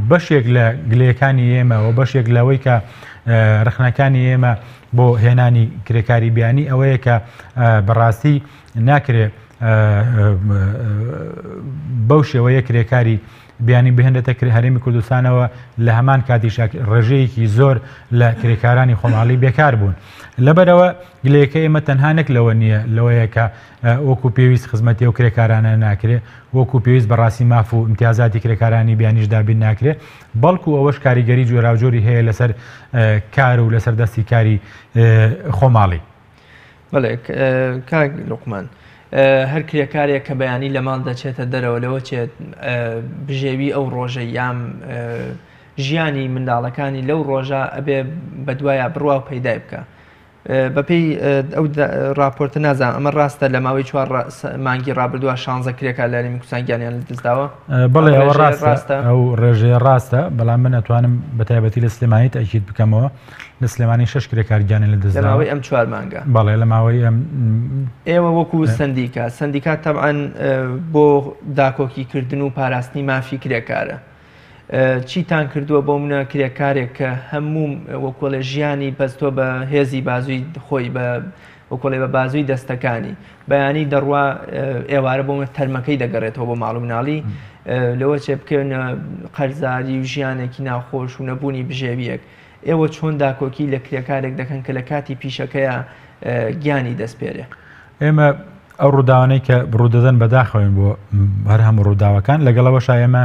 بەشێک لە گلەیەکانی ئێمە و بەشێک لەوەی کە ڕخنەکانی ئێمە بۆ هێنانی کرێکاری بیانی ئەوەیە کە بەڕاستی ناکرێت بەو شێوەیە کرێکاری بیانی بهێنێتە هەرێمی کوردستانەوە لە هەمان کاتیش ڕێژەیەکی زۆر لە کرێکارانی خۆماڵی بێکار بوون. لەبەرەوە گلەیەکە ئێمە تەنها نەک لەوە نییە لەوەیە کە وەکو پێویست خزمەتی و کرێکارانە ناکرێت وەکو پێویست بەڕاستی ماف و امتیازاتی کرێکارانی بیانیش دابین ناکرێت بەڵکو ئەوەش کاریگەری جۆراوجۆری هەیە لەسەر کار و لەسەر دەستی کاری خۆماڵی. بەڵێ کاک لوقمان هەر کرێکارێک کە بەیانی لە ماڵ دەچێتە دەرەوە لەوە چێت بژێوی ئەو ڕۆژە یام ژیانی منداڵەکانی لەو ڕۆژە ئەبێ بە دوایە بڕوا و پەیدای بکە. بەپێی ئەو راپۆرتە نازانم ئەمە ڕاستە لە ماوەی 4 مانگی ڕابردووە 16 کرێکار لە هەرێمی کوردستان لە دەستداوە؟ بەڵێ ئەوە ڕاستە ئەو ڕێژەیە ڕاستە بەڵام من ئەتوانم بە تایبەتی لە سلێمانی تاکید بکەمەوە لە سلێمانی 6 کرێکار گیانیان لە دەستداوە لە ماوەی ئەم 4 مانگە. بەڵێ لە ماوەی ئەم ئێوە وەکو سندیکات تەبعەن بۆ داکۆکیکردن و پاراستنی مافی کرێکارە چیتان کردووە بۆ منە کرێکارێک کە هەموو وەکۆڵە ژیانی بەستۆ بە هێزی بازووی خۆی وەکۆڵێ بە بازووی دەستەکانی بەیانی دەڕوا ئێوارە بۆ تەرمەکەی دەگەڕێتەوە بۆ ماڵ و مناڵی لەوە چێ بکەونە قەرزاری و ژیانێکی ناخۆش و نەبوونی بژێویەک ئێوە چۆن داکۆکی لە کرێکارێک دەکەن کە لە کاتی پیشەکەیە گیانی دەستپێرێ؟ ئێمە ئەو ڕووداوانەی کە ڕوودەدەن بەداخەوێن بۆ هەر هەموو ڕووداوەکان لەگەڵەوەش ئێمە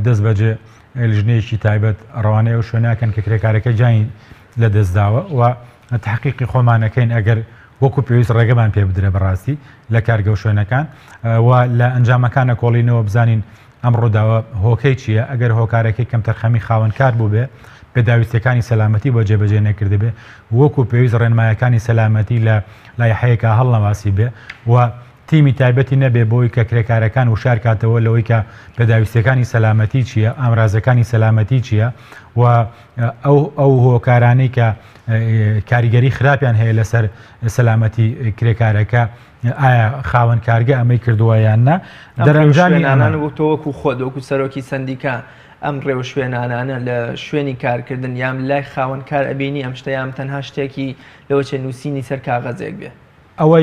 دەست بەجێ لیژنەیەکی تایبەت ڕەوانەیە و شوێناکەن کە کرێکارەکە جانی لە دەستداوە و تحقیقی خۆمانەکەین ئەگەر وەکو پێویست ڕێگەمان پێ بدرێ بەڕاستی لە کارگە و شوێنەکان و لە ئەنجامەکانە کۆڵینەوە بزانین ئەم ڕووداوە هۆکەی چییە ئەگەر هۆکارەکەی کەم تەرخەمی خاوەنکار بوو بێ پێداویستەکانی سەلامەتی بۆ جێبەجێ نەکرد بێ وەکو پێویست ڕێنمایەکانی سەلامەتی لە لایحەیەکە هەڵنەواسی بێ و تیمی تایبەتی نەبێ بۆی کە کرێکارەکان وشار کاتەوە لەوەی کە پێداویستەکانی سەلامەتی چییە ئامرازەکانی سەلامەتی چییە و ئەو هۆکارانەی کە کاریگەری خراپیان هەیە لەسەر سەلامەتی کرێکارەکە ئایا خاوەن کارگە ئەمەی کردووە یان نا دەرەنجامی ئەنان وەکو خۆ وەکو سەرۆکی سندیکا ئەم ڕێوە شوێنانانە لە شوێنی کارکردن یام لای خاوەن کار ئەبینی ئەم شتە یام تەنها شتێکی لەوە چێ نووسینی سەر کاغەزێک بێ ئەوە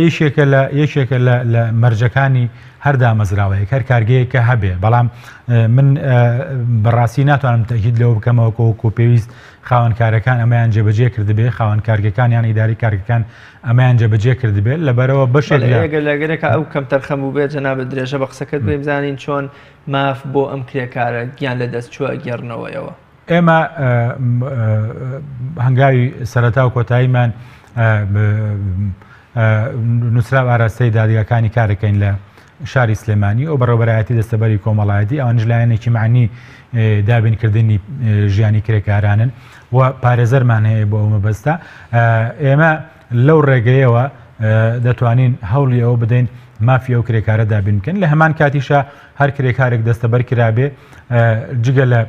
یەکێکە لە مەرجەکانی هەردا مەزراوەیە هەر کارگەیەکە هەبێ بەڵام من بەڕاستی ناتوانم تەکید لەوە بکەمەوە وەکو پێویست خاوەنکارەکان ئەمەیان جێبەجێ کردبێ خاوەن کارگەکان یان ئیداری کارگەکان ئەمەیان جێبەجێ کردبێت لەبەرەوە بەشێک لەگەرێکە ئەو کەم تەرخەم بوو بێت جەناب درێژە بە قسەکەت بێ بزانین چۆن ماف بۆ ئەم کرێکارە گیان لە دەست چووە گێڕنەوەیەوە. ئێمە هەنگاوی سەرەتا و کۆتاییمان نووسراو ئاراستەی دادگاکانی کارەکەین لە شاری سلێمانی ئەو بەڕێوەبەرایەتی دەستەبەری کۆمەڵایەتی ئەوانش لایەنێکی معنی دابینکردنی ژیانی کرێکارانن و پارێزەرمان هەیە بۆ ئەو مەبەستە ئێمە لەو ڕێگەیەوە دەتوانین هەوڵی ئەوە بدەین مافی ئەو کرێکارە دابین بکەن لە هەمان کاتیشە هەر کرێکارێک دەستەبەر کرابێ جگە لە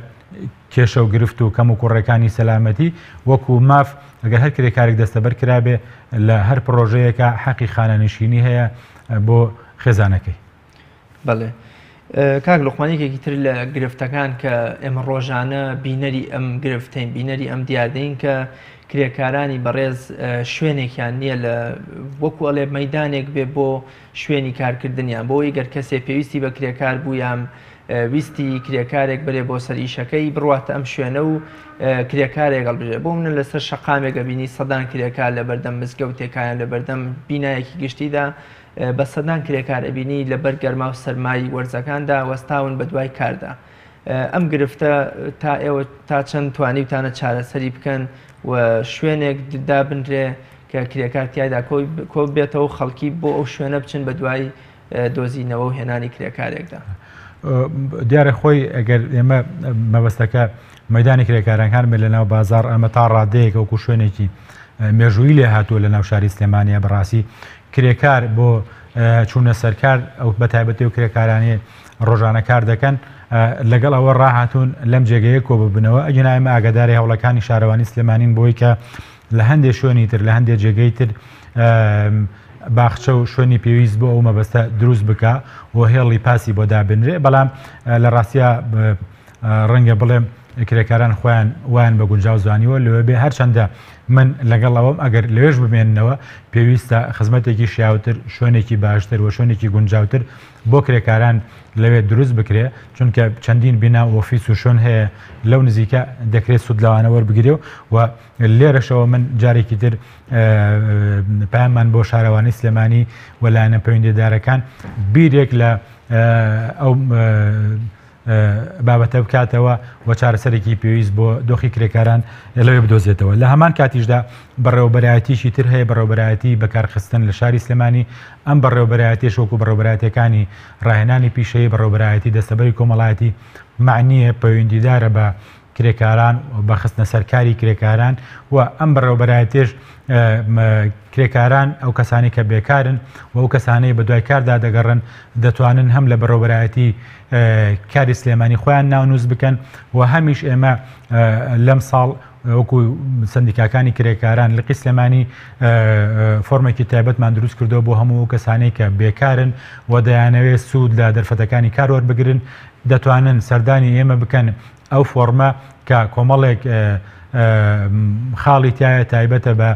کێشە و گرفت و کەم و کوڕەکانی سەلامەتی وەکو ماف ئەگەر هەر کرێکارێک دەستەبەر کرابێ لە هەر پرۆژەیەکە حەقی خانەنشینی هەیە بۆ خێزانەکەی. بەڵێ کاک لوقمانێکێکی تر لە گرفتەکان کە ئێمە ڕۆژانە بینەری ئەم گرفتین بینەری ئەم دیاردەین کە کرێکارانی بەڕێز شوێنێکیان نییە لە وەکو ئەڵێ مەدانێک بێ بۆ شوێنی کارکردنیان بۆ ئەگەر کەسێ پێویستی بە کرێکار بوو یان ویستی کرێکارێک بێ بۆ سەر ئیشەکەی بڕاتە ئەم شوێنە و کرێکارێک هەڵبژێ بۆ منە لەسەر شەقامێکە بینی سەدان کرێکار لە بەردەم مزگەوتێکیان لە بەردەم بینایەکی گشتیدا بە سەدان کرێکار ئەبینی لەبەر گەرما و سەرمایی وەرزەکاندا وەستاون بە دوای کاردا ئەم گرفتە تا ئێوە تا چەند توانی وتانە چارەسەری بکەن و شوێنێک دابنرێ کە کرێکار تایدا کۆ بێتەوە خەڵکی بۆ ئەو شوێنە بچن بە دوای دۆزینەوە و هێنانی کرێکارێکدا دیارە خۆی ئەگەر ئێمە مەبەستەکە مەدانی کرێکارەکان بێت لە ناو بازار ئەمە تا ڕادەیەک وەکو شوێنێکی مێژووی لێ هاتووە لە ناو شاری سلێمانیە بەڕاستی کرێکار بۆ چوونە سەرکار ئەو بەتایبەتی و کرێکارانی ڕۆژانە کار دەکەن لەگەڵ ئەوە ڕاهاتوون لەم جێگەیە کۆ ببنەوە ئەگەنایمە ئاگاداری هەوڵەکانی شارەوانی سلێمانین بۆی کە لە هەندێک شوێنی تر لە هەندێک جێگەی تر باخچە و شوێنی پێویست بۆ ئەو مەبەستە دروست بکە و هێڵی پاسی بۆ دابنرێ بەڵام لە ڕاستیە ڕەنگە بڵێم کرێکاران خۆیان وایان بە گونجاو زانیوە لەوێ بێ هەرچەندە من لەگەڵ ئەوەم ئەگەر لەوێش بمێننەوە پێویستە خزمەتێکی شیاوتر شوێنێکی باشتر و شوێنێکی گونجاوتر بۆ کرێکاران لەوێ دروست بکرێ چونکە چەندین بینا ئۆفیس و شوێن هەیە لەو نزیکە دەکرێت سوود لەوانە وەربگرێ و لێرەشەوە من جارێکی تر پامان بۆ شارەوانی سلێمانی وەلایەنە پەیوەندیدارەکان بیرێک لە ئەو بابەتە بکاتەوە و چارەسەرێکی پێویست بۆ دۆخی کرێکاران لەوێ بدۆزێتەوە لە هەمان کاتیشدا بەڕێوەبەرایەتیشی تر هەیە بەڕێوەبەرایەتی بەکارخستن لە شاری سلێمانی ئەم بەڕێوەبەرایەتیش وەکو بەڕێوەبەرایەتەکانی ڕاهێنانی پیشەیە بەڕێوەبەرایەتی دەستەبەری کۆمەڵایەتی معنیە پەیوەندیدارە بە کرێکاران بە خستنە سەرکاری کرێکاران و ئەم بەڕێوەبەرایەتیش کرێکاران ئەو کەسانی کە بێکارن و ئەو کەسانەی بە دوای کاردا دەگەڕن دەتوانن هەم لە بەڕێوەبەرایەتی کاری سلێمانی خۆیان ناونووس بکەن و هەمیش ئێمە لەم ساڵ وەکو سندیکاکانی کرێکاران لە سلێمانی فۆرمێکی تایبەتمان دروست کردەوە بۆ هەموو کەسانەی کە بێکارن و دەیانەوێت سوود لە دەرفەتەکانی کار وەربگرن دەتوانن سەردانی ئێمە بکەن ئەو فۆرمە کە کۆمەڵێک خاڵی تایە تایبەتە بە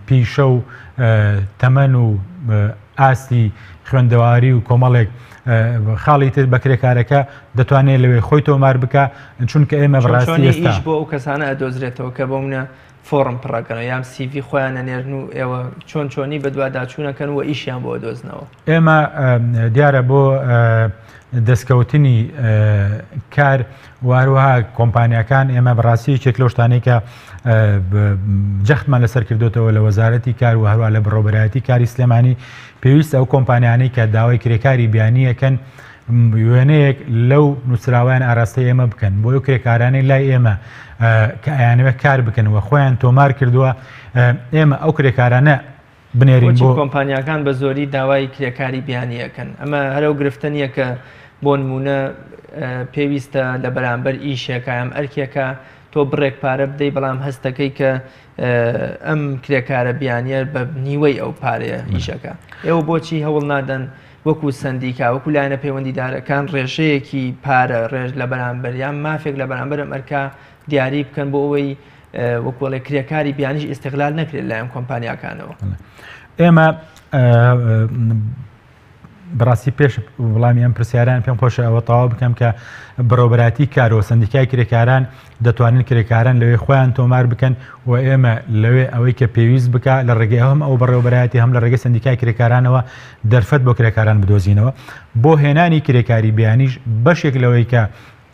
پیشە و تەمەن و ئاستی خوێندەواری و کۆمەڵێک خاڵی تر بە کرێکارەکە دەتوانێت لەوێ خۆی تۆمار بکە چونکە ئێمە بەڕاستی ئێستا بۆ ئەو کەسانە ئەدۆزرێتەوە کە بۆ منە فۆرم پڕەکەنەوە یان سیڤی خۆیان نێرن و ئێوە چۆنی بە دوواداچوونەکەن و ئیشیان بۆ دۆزنەوە ئێمە دیارە بۆ دەستکەوتنی کار واروها کۆمپانیەکان ئێمە بەڕاستی چێک لەو شتانەی کە جەختمان لەسەر کردوتەوە لە وەزارەتی کار و هەروە لە بەڕێوەبەرایەتی کاری سلێمانی پێویستە ئەو کۆمپانیانەی کە داوای کرێکاری بیانیەکەن وێنەیەک لەو نووسراوایان ئاراستەی ئێمە بکەن بۆ ئەو کرێکارانەی لای ئێمە کە ئەیانەوێت کار بکەن و خۆیان تۆمار کردووە ئێمە ئەو کرێکارانە بنێرین بۆ کۆمپانیەکان بە زۆری داوای کرێکاری بیانیەکەن ئەمە هەرو گرفتە نیە کە بۆ نمونە پێویستە لە بەرامبەر ئیشێکە ئەم ئەرکێکە تۆ بڕێک پارە بدەی بەڵام هەستەکەی کە ئەم کرێکارە بیانیە بە نیوەی ئەو پارەیە ئیشەکە ئێوە بۆچی هەوڵ نادەن وەکو سندیکا وەکو لایەنە پەیوەندیدارەکان ڕێژەیەکی پارە ڕێژ لە بەرامبەر یان مافێک لە بەرامبەر ئەم ئەرکە دیاری بکەن بۆ ئەوەی وەکوڵێ کرێکاری بیانیش ئیستیغلال نەکرێت لایەن کۆمپانیاکانەوە ئێمە بەڕاستی پێش وڵامی ئەم پرسیاران پێم خۆشە ئەوە تەواو بکەم کە بەڕێوەبەراتی کارەوە سندیکای کرێکاران دەتوانن کرێکاران لەوێ خۆیان تۆمار بکەن و ئێمە لەوێ ئەوەی کە پێویست بکە لە ڕێگەی هەم ئەو بەڕێوەبەراتی هەم لە ڕێگەی سندیکای کرێکارانەوە دەرفەت بۆ کرێکاران بدۆزینەوە بۆ هێنانی کرێکاری بیانیش بەشێک لەوەی کە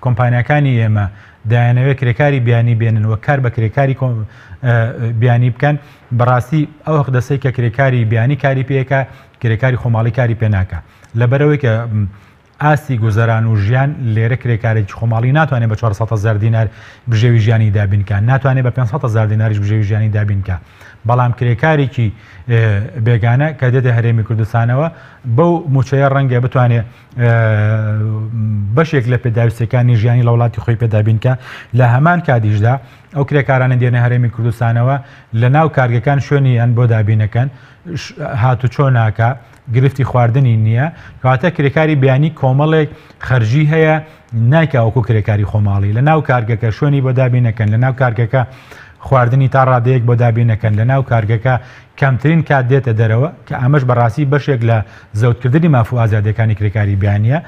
کۆمپانیەکانی ئێمە دایانەوێت کرێکاری بیانی بێنن و کار بە کرێکاری بیانی بکەن بەڕاستی ئەو دەستەی کە کرێکاری بیانی کاری پێەکە کرێکاری خۆماڵی کاری پێناکە لەبەرەوەی کە ئاستی گوزەران و ژیان لێرە کرێکارێکی خۆماڵی ناتوانێت بە 400,000 دینار بژێوی ژیانی دابینکە ناتوانێت بە 500,000 دیناریش بژێوی ژیانی دابینکە بەڵام کرێکارێکی بێگانە کە دێتە هەرێمی کوردستانەوە بەو موچەیە ڕەنگە بتوانێت بەشێک لە پێداویستەکانی ژیانی لە وڵاتی خۆی پێدابینکە لە هەمان کاتیشدا ئەو کرێکارانە دێنە هەرێمی کوردستانەوە لە ناو کارگەکان شوێنی ئەن بۆ دابینەکەن هاتو چۆ ناکە گرفتی خواردنی نییە کەواتە کرێکاری بیانی کۆمەڵێک خەرجی هەیە نایکە وەکو کرێکاری خۆماڵی لە ناو کارگەکە شوێنی بۆ دابینەکەن لە ناو کارگەکە خواردنی تا ڕادەیەک بۆ دابینەکەن لە ناو کارگەکە کەمترین کات دێتە دەرەوە کە ئەمەش بەڕاستی بەشێک لە زەوتکردنی مافو ئازادەکانی کرێکاری بیانیە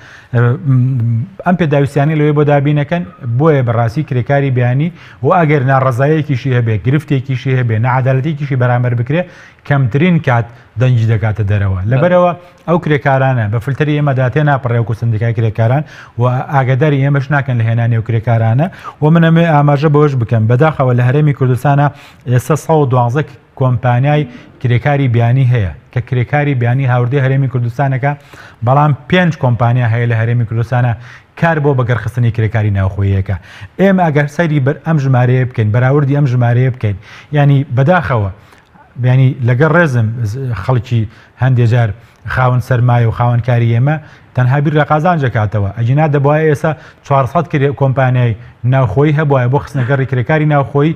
ئەم پێداویستیانی لەوێ بۆ دابینەکەن بۆیە بەڕاستی کرێکاری بیانی و ئەگەر ناڕەزایەکیشی هەبێ گرفتێکیشی هەبێ نەعادالەتێکیشی بەرامبەر بکرێ کەمترین کات دەنجی دەکاتە دەرەوە لەبەرەوە ئەو کرێکارانە بە فلتری ئێمەدا تێ ناپەڕێ و سندیکای کرێکاران و ئاگداری ئێمەش ناکەن لە هێنانی و کرێکارانە و منەمێ ئاماژە بەوەش بکەم بەداخەوە لە هەرێمی کوردستانە ئێستا 112 کۆمپانیای کرێکاری بیانی هەیە کە کرێکاری بیانی هاوردی هەرێمی کوردستانەکە بەڵام 5 کۆمپانیا هەیە لە هەرێمی کوردستانە کار بۆ بەگەرخستنی کرێکاری ناوخۆییەکە ئێمە ئەگەر سەیری ئەم ژمارەیە بکەین بەراوردی ئەم ژمارەیە بکەین ینی بەداخەوە بیانی لەگەڵ ڕێزم خەڵکی هەندێک جار خاوەن سەرمایە و خاوەنکاری ئێمە تەنها بیر لە قازان جەکاتەوە ئەجینا دەبواە ئێستا 400 کۆمپانیای ناوخۆیی هەبواە بۆ خستنەگەڕی کرێکاری ناوخۆیی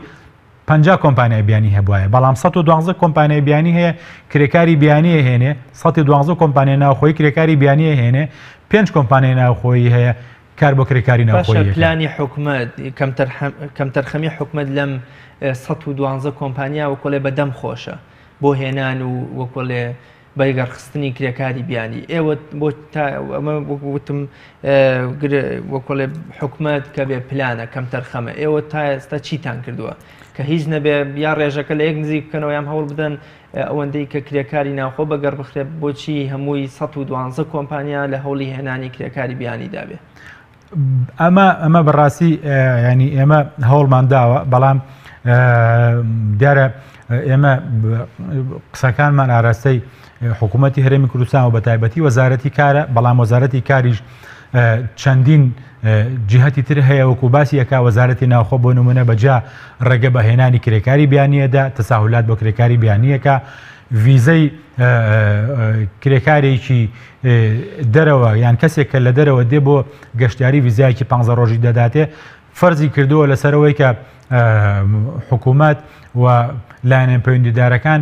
50 کۆمپانیای بیانی هەبواە بەڵام 112 کۆمپانیای بیانی هەیە کرێکاری بیانیە هێنێ 112 کۆمپانیای ناوخۆی کرێکاری بیانیە هێنێ 5 کۆمپانیای ناوخۆیی هەیە کار بۆ کرێکاری ناوخۆیی پلانی حکومت کەم تەرخەمی حکومت لەم 112 کۆمپانیا وەکۆڵێ بەدەم خۆشە بۆ هێنان و وەکۆڵێ بەگەرخستنی کرێکاری بیانی ئێوە بۆ ئەمە وتم وەکۆڵێ حکومت کە بێ پلانە کەم تەرخەمە ئێوە تا ئێستا چیتان کردووە کە هیچ نەبێ یا ڕێژەکە لە یەک نزیک بکەنەوە یان هەوڵ بدەن ئەوەندەی کە کرێکاری ناوخۆ بەگەڕ بخرێت بۆچی هەمووی 112 کۆمپانیا لە هەوڵی هێنانی کرێکاری بیانی دابێ ئەمە بەڕاستی ینی ئێمە هەوڵمان داوە بەڵام دیارە ئێمە قسەکانمان ئاراستەی حکوومەتی هەرێمی کوردستان و بە تایبەتی وەزارەتی کارە بەڵام وەزارەتی کاریش چەندین جیهەتی تر هەیە وەکو باسی یەکا وەزارەتی ناوخۆ بۆ نمونە بەجا ڕێگە بە هێنانی کرێکاری بیانیەدا تەساهولات بۆ کرێکاری بیانیەکە ویزەی کرێکارێکی دەرەوە یان کەسێک کە لە دەرەوە دێ بۆ گەشتیاری ویزایەکی 15 ڕۆژی دەداتێ فەرزی کردووە لەسەرەوەی کە حکوومەت و لایەنە پەیوەندیدارەکان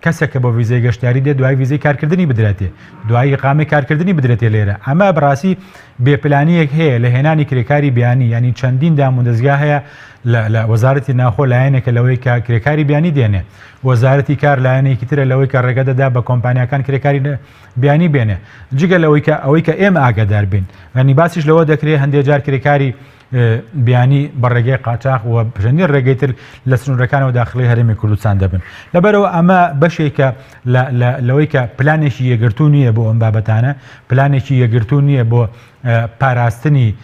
کەسێک کە بۆ ویزەی گەشتیاری دێ دوای ویزەی کارکردنی بدرێتێ دوای ئیقامەی کارکردنی بدرێتێ لێرە ئەمە بەڕاستی بێپلانیەک هەیە لە هێنانی کرێکاری بیانی ینی چەندین داموندەزگا هەیە لە وەزارەتی ناوخۆ لایەنێکە لەوەی کە کرێکاری بیانی دێنێ وەزارەتی کار لایەنێکی ترە لەوەی کە ڕێگە دەدا بە کۆمپانیەکان کرێکاری بیانی بێنێ جگە لەوەی کە ئەوەی کە ئێمە ئاگادار بین ینی باسیش لەوە دەکرێت هەندێک جار کرێکاری بیانی بە ڕێگەی قاچاق و پژەنی ڕێگەی تر لە سنوورەکانەوە داخلی هەرێمی کوردستان دەبن لەبەرەوە ئەمە بەشێکە لەوەی کە پلانێکی یەگرتو نییە بۆ ئەم بابەتانە پلانێکی یەگرتو نییە بۆ پاراستنی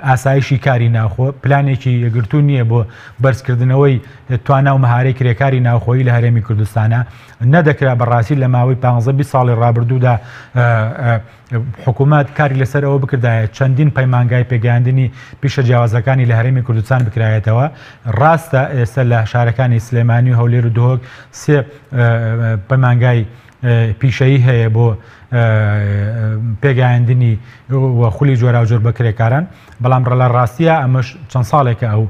ئاسایشی کاری ناوخۆ پلانێکی یەگرتو نییە بۆ بەرزکردنەوەی توانە و مەهارەی کرێکاری ناوخۆیی لە هەرێمی کوردستانە نەدەکرا بەڕاستی لە ماوەی 15 ساڵی ڕابردوودا حکوومەت کاری لەسەر ئەوە بکردایە چەندین پەیمانگای پێگەیاندنی پیشە جیاوازەکانی لە هەرێمی کوردستان بکرایەتەوە ڕاستە ئێستا لە شارەکانی سلێمانی و هەولێر و دهۆک 3 پەیمانگای پیشەیی هەیە بۆ پێگەیاندنی و خولی جۆرا و جۆر بە کرێکاران بەڵام ڕەلا ڕاستیە ئەمەش چەند ساڵێکە ئەو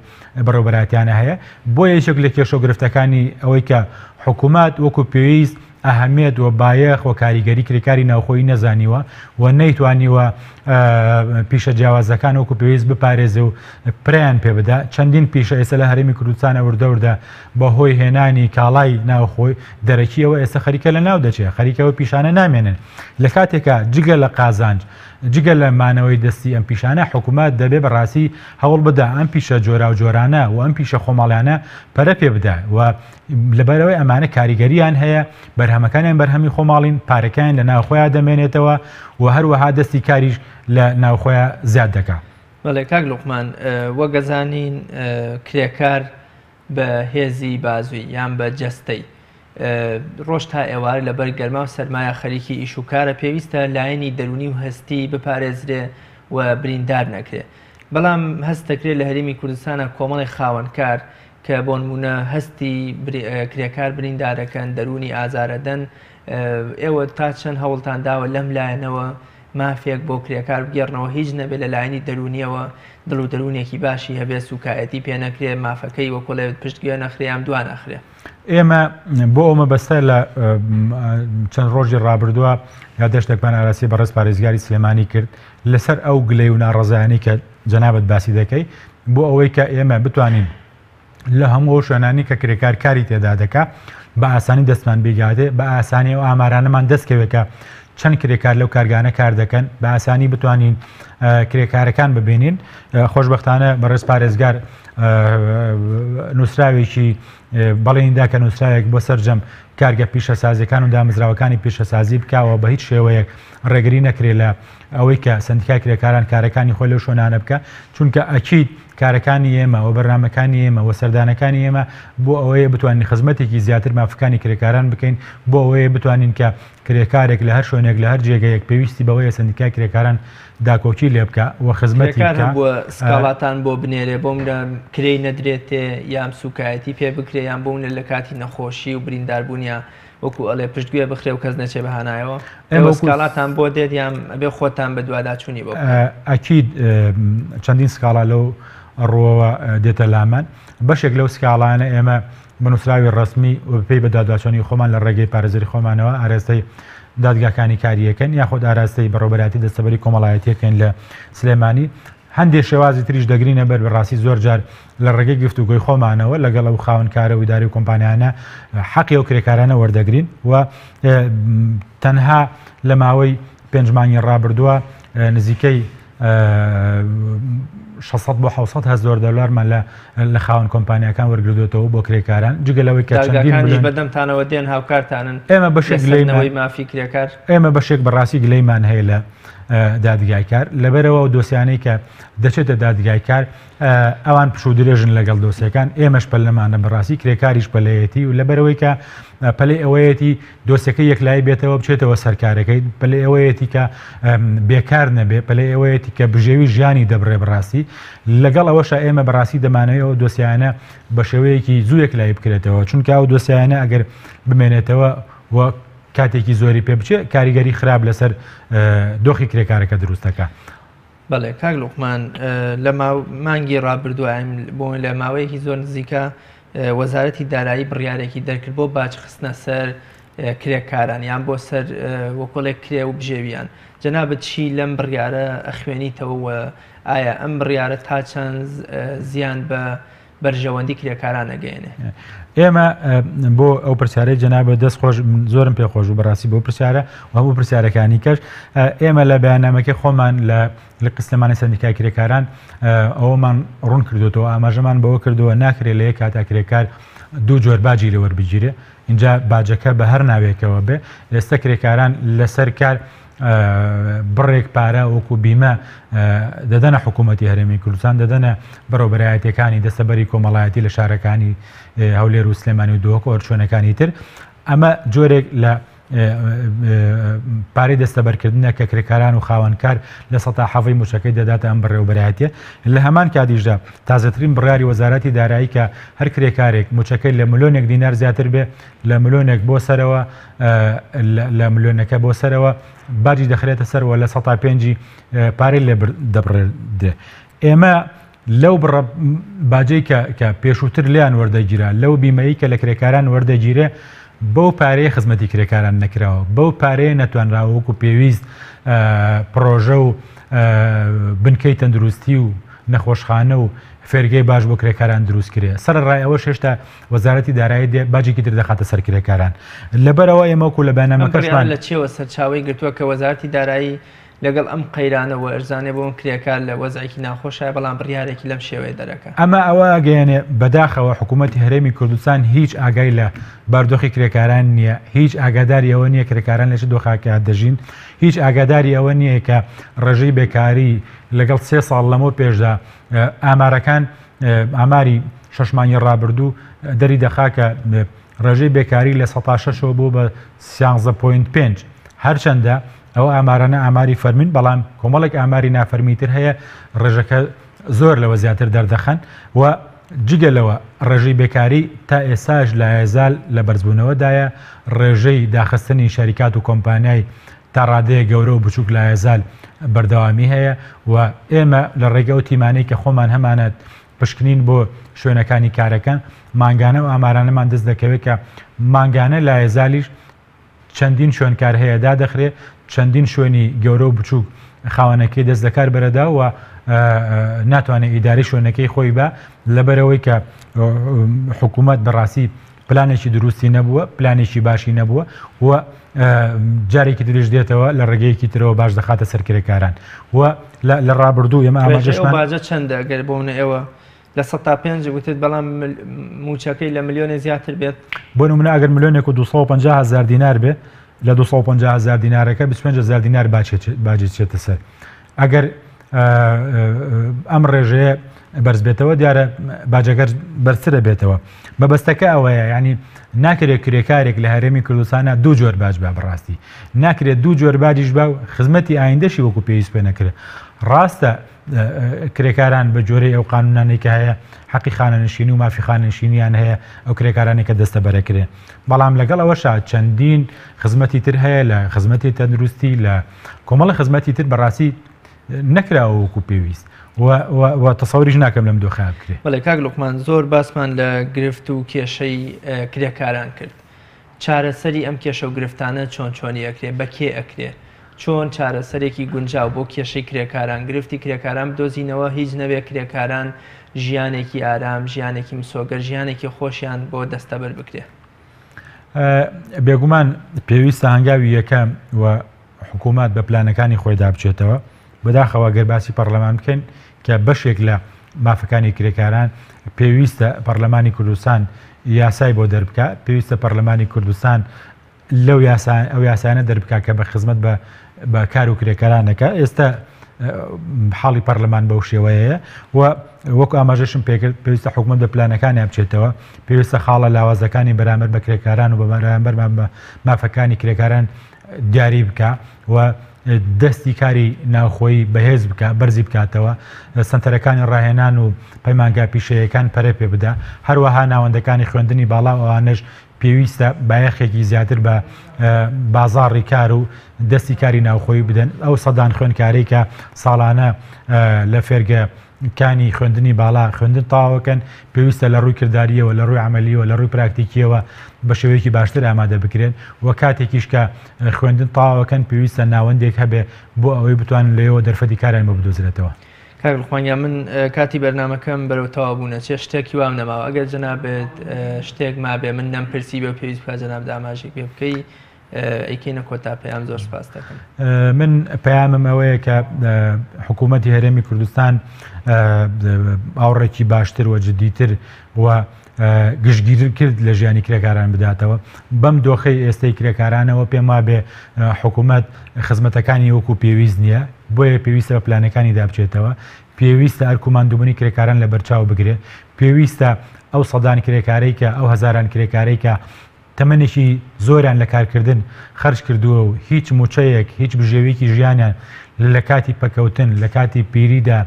بەڕێوەبەراتیانە هەیە بۆ یەکێک لە کێشە و گرفتەکانی ئەوەی کە حکوومەت وەکو پێویست ئەهەمیت و بایەخ و کاریگەری کرێکاری ناوخۆیی نەزانیوە و نەیتوانیوە پیشە جیاوازەکان وەکو پێویست بپارێزە و پرەیان پێ بدا چەندین پیشە ئێستا لە هەرێمی کوردستانە وردەوردە بەهۆی هێنانی کاڵای ناوخۆی دەرەکیەوە ئێستا خەریکە لە ناو دەچێت خەریکەوە پیشانە نامێنن لە کاتێکە جگە لە قازانج جگە لە مانەوەی دەستی ئەم پیشانە حکوومەت دەبێ بەڕاستی هەوڵ بدا ئەم پیشە جۆرا و جۆرانە و ئەم پیشە خۆماڵیانە پەرە پێ بدا و لەبەرەوەی ئەمانە کاریگەریان هەیە بەرهەمەکانیان بەرهەمی خۆماڵین پارەکان لە ناوخۆیان دەمێنێتەوە و هەروەها دەستی کاریش لە ناوخۆیان زیاد دەکات. بەڵێ کاک لوقمان وەگەزانین کرێکار بە هێزی بازووی یان بە جەستەی ڕۆژ تا ئێوارە لەبەر گەرما و سەرمایە خەریکی ئیش و کارە پێویستە لایەنی دەرونی و هەستی بپارێزرێ و بریندار نەکرێ بەڵام هەست دەکرێت لە هەرێمی کوردستانە کۆمەڵی خاوەنکار کە بۆ نمونە هەستی کرێکار بریندارەکەن دەرونی ئازارەدەن ئێوە تا چەند هەوڵتان داوە لەم لایەنەوە مافێک بۆ کرێکار بگەڕنەوە هیچ نەبێت لە لایەنی دەرونیەوە دڵ و دەرونێکی باشی هەبێ سوکایەتی پێ نەکرێ مافەکەی وەکۆڵێت پشتگوێ نەخرێ یان دوان نەخرێ. ئێمە بۆ ئەمە بەستە لە چەند ڕۆژی ڕابردووە یا دەشتێکمان ئاراسی بەڕێز پارێزگاری سلێمانی کرد لەسەر ئەو گلەی و ناڕەزایانی کە جەنابەت باسی دەکەی بۆ ئەوەی کە ئێمە بتوانین لە هەموو شوێنانی کە کرێکار کاری تێدا دەکا بە ئاسانی دەستمان بێگاتێ بە ئاسانی و ئامارانەمان دەستکەوێکە چەند کرێکار لەو کارگانە کار دەکەن بە ئاسانی بتوانین کرێکارەکان ببینین. خۆشبەختانە بەڕێز پارێزگار نووسراوێکی بەڵێندا کە نووسراوێک بۆ سەررجەم کارگە پیشەسازیەکان و دامەزراوەکانی پیشەسازی بکاوە بە هیچ شێوەیەک ڕێگری نەکرێت لە ئەوەی کە سندیکای کرێکاران کارەکانی خۆی لەو شوێنانە بکە چونکە ئەکید کارەکانی ئێمە و بەرنامەکانی ئێمە و سەردانەکانی ئێمە بۆ ئەوەیە بتوانین خزمەتێکی زیاتر مافەکانی کرێکاران بکەین بۆ ئەوەیە بتوانین کە کرێکارێک لە هەر شوێنێک لە هەر جێگەیەک پێویستی بەوەیە سندیکای کرێکاران داکۆکی لێ بکە و خزمەتی بۆ سکاڵاتان بۆ بنێرێ بۆم لە کرێی نەدرێتێ یام سوکایەتی پێ بکرێ یان بۆون لە کاتی نەخۆشی و برینداربوونیە وەکو ئەڵێ پشتگوێ بخرێ و کەس نەچێ بەهانایەوە ئێوە سکاڵاتان بۆ دێت یان ئەبێ خۆتان بە دوواداچوونی بۆ ئەکید چەندین سکاڵا لەو ڕۆوە دێتە لامان بەشێک لەو سکاڵانە ئێمە بنووسراوی ڕسمی و پێی بە دادگاچوونی خۆمان لە ڕێگەی پارێزەری خۆمانەوە ئاراستەی دادگاکانی کاریەکەن یاخود ئاراستەی بەڕێوەبەراتی دەستەبەری کۆمەڵایەتیەکەن لە سلێمانی هەندێک شێوازی تریش دەگرینە بەر بەڕاستی زۆر جار لە ڕێگەی گفتوگۆی خۆمانەوە لەگەڵ ئەو خاوەنکارە و ئیداری و کۆمپانیانە حەقی ئەو کرێکارانە وەردەگرین و تەنها لە ماوەی 5 مانگی ڕابردووە نزیکەی 600 بۆ 700 هزار دلارمان لە خاوەن کۆمپانیەکان وەرگردوێتەوە بۆ کرێکاران جگەلەوەی کە چەندین بەدەمتانەوە دێن هاوکارتانن ئێمە بەشێک لەوەی مافی کرێکار ئێمە بەشێک بەڕاستی گلەیمان هەیە لە دادگای کار لەبەرەوە دۆسیانەی کە دەچێتە دادگای کار ئەوان پشو درێژن لەگەڵ دۆسیەکان ئێمەش پەلەمانە بەڕاستی کرێکاریش پەلەیەتی و لەبەرەوەی کە پەلەی ئەوەیەتی دۆسیەکەی یەکلایی بێتەوە بچێتەوە سەرکارەکەی پەلەی ئەوەیەتی کە بێکار نەبێ پەلەی ئەوەیەتی کە بژێوی ژیانی دەبڕێ بەڕاستی لەگەڵ ئەوەشە ئێمە بەڕاستی دەمانەوەی دۆسیانە بە شێوەیەکی زوو یەکلایی بکرێتەوە چونکە ئەو دۆسیانە ئەگەر بمێنێتەوە و کاتێکی زۆری پێ بچێت کاریگەری خراپ لەسەر دۆخی کرێکارەکە دروستەکە. بەڵێ کاک لوقمان لە مانگی ڕابردووە بۆ لە ماوەیەکی زۆر نزیکە وەزارەتی دارایی بڕیارێکی دەرکرد بۆ باج خستنە سەر کرێکاران یان بۆ سەر وەکۆڵێک کرێ و بژێویان جەنابەت چی لەم بڕیارە ئەخوێنیتەوە ئایا ئەم بڕیارە تا چەند زیان بە بەرژەوەندی کرێکاران نەگەێنێ؟ ئێمە بۆ ئەو پرسیارەی جەنابەت دەست خۆش زۆرم پێخۆش و بەڕاستی بۆ پرسیارە و هەموو پرسیارەکانی کەش ئێمە لە بەیاننامەکەی خۆمان لە قسلمانی سندیکای کرێکاران ئەوەمان ڕوون کردوەوە ئاماژەمان بەوە کردووە ناکرێت لە یەک کاتا کرێکار دوو جۆر باجی لە وەربگیرێ اینجا باجەکە بە هەر ناوێکەوە بێ ئێستا کرێکاران لەسەر کار بڕێک پارە وەکو بیمە دەدەنە حکوومەتی هەرێمی کوردستان دەدەنە بەڕێوەبەرایەتیەکانی دەستەبەری کۆمەڵایەتی لە شارەکانی هەولێر و سلێمانی و دۆکۆ ئۆرچۆنەکانی تر ئەمە جۆرێک لە پارەی دەستەبەرکردنە کە کرێکاران و خاوەنکار لە سەتا حەڤی موچەکەی دەداتە ئەم بەڕێوەبەرایەتیە لە هەمان کاتیشدا تازەترین بڕیاری وەزارەتی دارایی کە هەر کرێکارێک موچەکەی لە ملیۆنێک دینار زیاتر بێ لە ملیۆنێک بۆ سەرەوە لە ملیۆنەکە بۆ سەرەوە باجی دەخرێتە سەرەوە لە 105 پارەی لێ دەبڕێت. ئێمە لەو باجەی کە پێشووتر لیان وەردەگیرە لەو بیمەیی کە لە کرێکاران وەردەگیرێ بەو پارەیە خزمەتی کرێکاران نەکراوە بەو پارەیە نەتوانراوە وەکو پێویست پرۆژە و بنکەی تەندروستی و نەخۆشخانە و فێرگەی باش بۆ کرێکاران دروست کرێ سەرڕای ئەوە شێشتا وەزارەتی دارایی باجێکی تر دەخاتە سەر کرێکاران لەبەرەوە ئێمەکو لە بەنامەکەشمان لە چێوە سەرچاوی گرتووە کە وەزارەتی دارایی لەگەڵ ئەم قەیرانەوە ئەرزانێ بۆم کرێکار لە وەزعێکی ناخۆشایە بەڵام بڕیارێکی لەم شێوەیە دەرەکە ئەمە ئەوە ئەگەیەنێ بەداخەوە حکوومەتی هەرێمی کوردستان هیچ ئاگای لە باردۆخی کرێکاران نییە هیچ ئاگاداری ئەوە نییە کرێکاران لەش دۆخاکە دەژین هیچ ئاگاداری ئەوە نییە کە ڕێژەی بێکاری لەگەڵ 3 ساڵ لەمەوە پێشدا ئامارەکان ئاماری 6 مانگی ڕابردوو دەری دەخاکە ڕێژەی بێکاری لە 16 بوو بە 13.5 هەرچەندە ئەو ئامارانە ئاماری فەرمین بەڵام کۆمەڵێک ئاماری نافەرمیتر هەیە ڕێژەکە زۆر لەوە زیاتر دەردەخەن و جگەلەوە ڕێژەی بێکاری تا ئێساش لە هێزال لە بەرزبوونەوەدایە ڕێژەی داخستنی شەریکات و کۆمپانیای تا ڕادەیە گەورە و بچووک لە هێزال بەردەوامی هەیە و ئێمە لە ڕێگە و تیمانەی کە خۆمان هەمانەت پشکنین بۆ شوێنەکانی کارەکان مانگانە و ئامارانەمان دەست دەکەوێت کە مانگانە لە هێزالیش چەندین شوێنکار هەیە دادەخرێت چەندین شوێنی گەورە و بچووک خاوەنەکەی دەست دەکار بەرەدا و ناتوانێت ئیداری شوێنەکەی خۆی بە لەبەرەوەی کە حکوومەت بەڕاستی پلانێکی دروستی نەبووە پلانێکی باشی نەبووە و جارێکی تریش دێتەوە لە ڕێگەیەکی ترەوە باش دەخاتە سەرکرێکاران و لە ڕابردوو ئێمە ئاماژەشمان باجە چەندە ئەگەر بۆنە ئێوە لە 105 گوتت بەڵام موچەکەی لە ملیۆنی زیاتر بێت بۆ نمونە ئەگەر ملیۆنێک و 250,000 دینار بێ لە 250,000 دینارەکە 25,000 دینار باجێت چێتە سەر ئەگەر ئەم ڕێژەیە بەرز بێتەوە دیارە باجەکە بەرزترە بێتەوە مەبەستەکە ئەوەیە ینی ناکرێت کرێکارێک لە هەرێمی کوردستانە دوو جۆر باج بە بەڕاستی ناکرێت دوو جۆر باجیش بە خزمەتی ئایندەشی وەکو پێویست پێ نەکرێت ڕاستە کرێکاران بە جۆرەی ئەو قانونانەی کە هەیە حەقی خانەنشینی و مافی خانەنشینیان هەیە ئەو کرێکارانی کە دەستە بەرەکرێن بەڵام لەگەڵ ئەوەشا چەندین خزمەتی تر هەیە لە خزمەتی تەندروستی لە کۆمەڵی خزمەتی تر بەڕاستی نەکراوە وەکو پێویست و تەسەوریش ناکەم لەم دۆخە بکرێت. بەڵێ کاک لوقمان زۆر باسمان لە گرفت و کێشەی کرێکاران کرد چارەسەری ئەم کێشە و گرفتانە چۆنی ئەکرێ بە کێ ئەکرێ چۆن چارەسەرێکی گونجاو بۆ کێشەی کرێکاران گرفتی کرێکاران بدۆزینەوە هیچ نەبێ کرێکاران ژیانێکی ئارام ژیانێکی مسۆگەر ژیانێکی خۆشیان بۆ دەستەبەر بکرێ. بێگومان پێویستە هەنگاوی یەکەم و حکوومەت بە پلانەکانی خۆی دابچێتەوە بەداخەوە گەرباسی پەرلەمان بکەین کە بەشێک لە مافەکانی کرێکاران پێویستە پەرلەمانی کوردستان یاسای بۆ دەربکە پێویستە پەرلەمانی کوردستان لەو ئەو یاسانە دەربکە کە بە خزمەت بە کار و کرێکارانەکە ئێستا حاڵی پەرلەمان بەو شێوەیە و وەکو ئاماژەشم پێکرد پێویستە حکوومەت بە پلانەکانی بچێتەوە پێویستە خاڵە لاوازەکانی بەرامبەر بە کرێکاران و بەرامبەر مافەکانی کرێکاران دیاری بکە و دەستی کاری ناوخۆی بەهێز بکە بەرزی بکاتەوە سنتەرەکانی ڕاهێنان و پەیمانگا پیشەیەکان پەرە پێ بدە هەروەها ناوەندەکانی خوێندنی باڵا ئەوانش پێویستە بایەخێکی زیاتر بە بازاڕی کار و دەستی کاری ناوخۆی بدەن ئەو سەدان خوێندکارەی کە ساڵانە لە فێرگەکانی خوێندنی باڵا خوێندن تاوەکەن پێویستە لە ڕووی کردداریەوە لە ڕووی عملیەوە لە ڕووی پراکتیکیەوە بە شێوەیەکی باشتر ئامادە بکرێن و کاتێکیش کە خوێندن تاوەکەن پێویستە ناوەندێک هەبێ بۆ ئەوەی بتوانن لەوە دەرفەتی کاریان بە بدۆزرێتەوە. کاک لوقمانیان من کاتی بەرنامەکەم بەرەو تەواو بوونە چێ شتێکی وام نەماوە ئەگەر جەنابێت شتێک مابێ من نەمپرسی بە پێویست بکە جەناب داماژێک پێ بکەی ئەیکەینە کۆتا پەیام زۆر سپاس دەکەم. من پەیامم ئەوەیە کە حکوومەتی هەرێمی کوردستان ئاوڕێکی باشتر و جدیتر و گشتگیر کرد لە ژیانی کرێکاران بداتەوە بەم دۆخەی ئێستای کرێکارانەوە پێم وابێ حکوومەت خزمەتەکانی وەکو پێویست نییە بۆیە پێویستە بە پلانەکانی دابچێتەوە پێویستە ئەرکوماندوبوونی کرێکاران لە بەرچاو بگرێت پێویستە ئەو سەدان کرێکارەی کە ئەو هەزاران کرێکارەی کە تەمەنێکی زۆریان لە کارکردن خەرج کردووە و هیچ موچەیەک هیچ بژێوێکی ژیانیان لە کاتی پەکەوتن لە کاتی پیریدا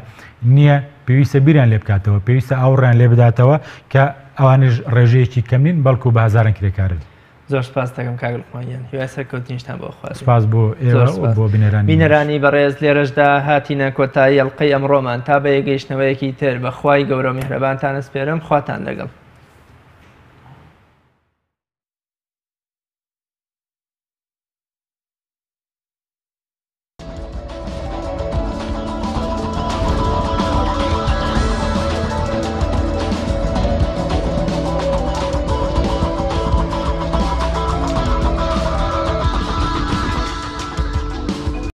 نییە پێویستە بیریان لێ بکاتەوە پێویستە ئاوڕیان لێ بداتەوە کە ئەوانش ڕێژەیەکی کەمنین بەڵکو بە هەزاران کرێکارن. زۆر سپاس دەکەم کاک لوقمانیان هیوای سەرکەوتنیشتان بۆ خواست سپاس بۆ ئێوە بۆ بینەرانی بەڕێز لێرەشدا هاتینە کۆتایی ئەڵقەی ئەمڕۆمان تا بە یەگەیشتنەوەیەکی تر بەخوای گەورە و میهرەبانتان ئەسپێرم خواتان لەگەڵ.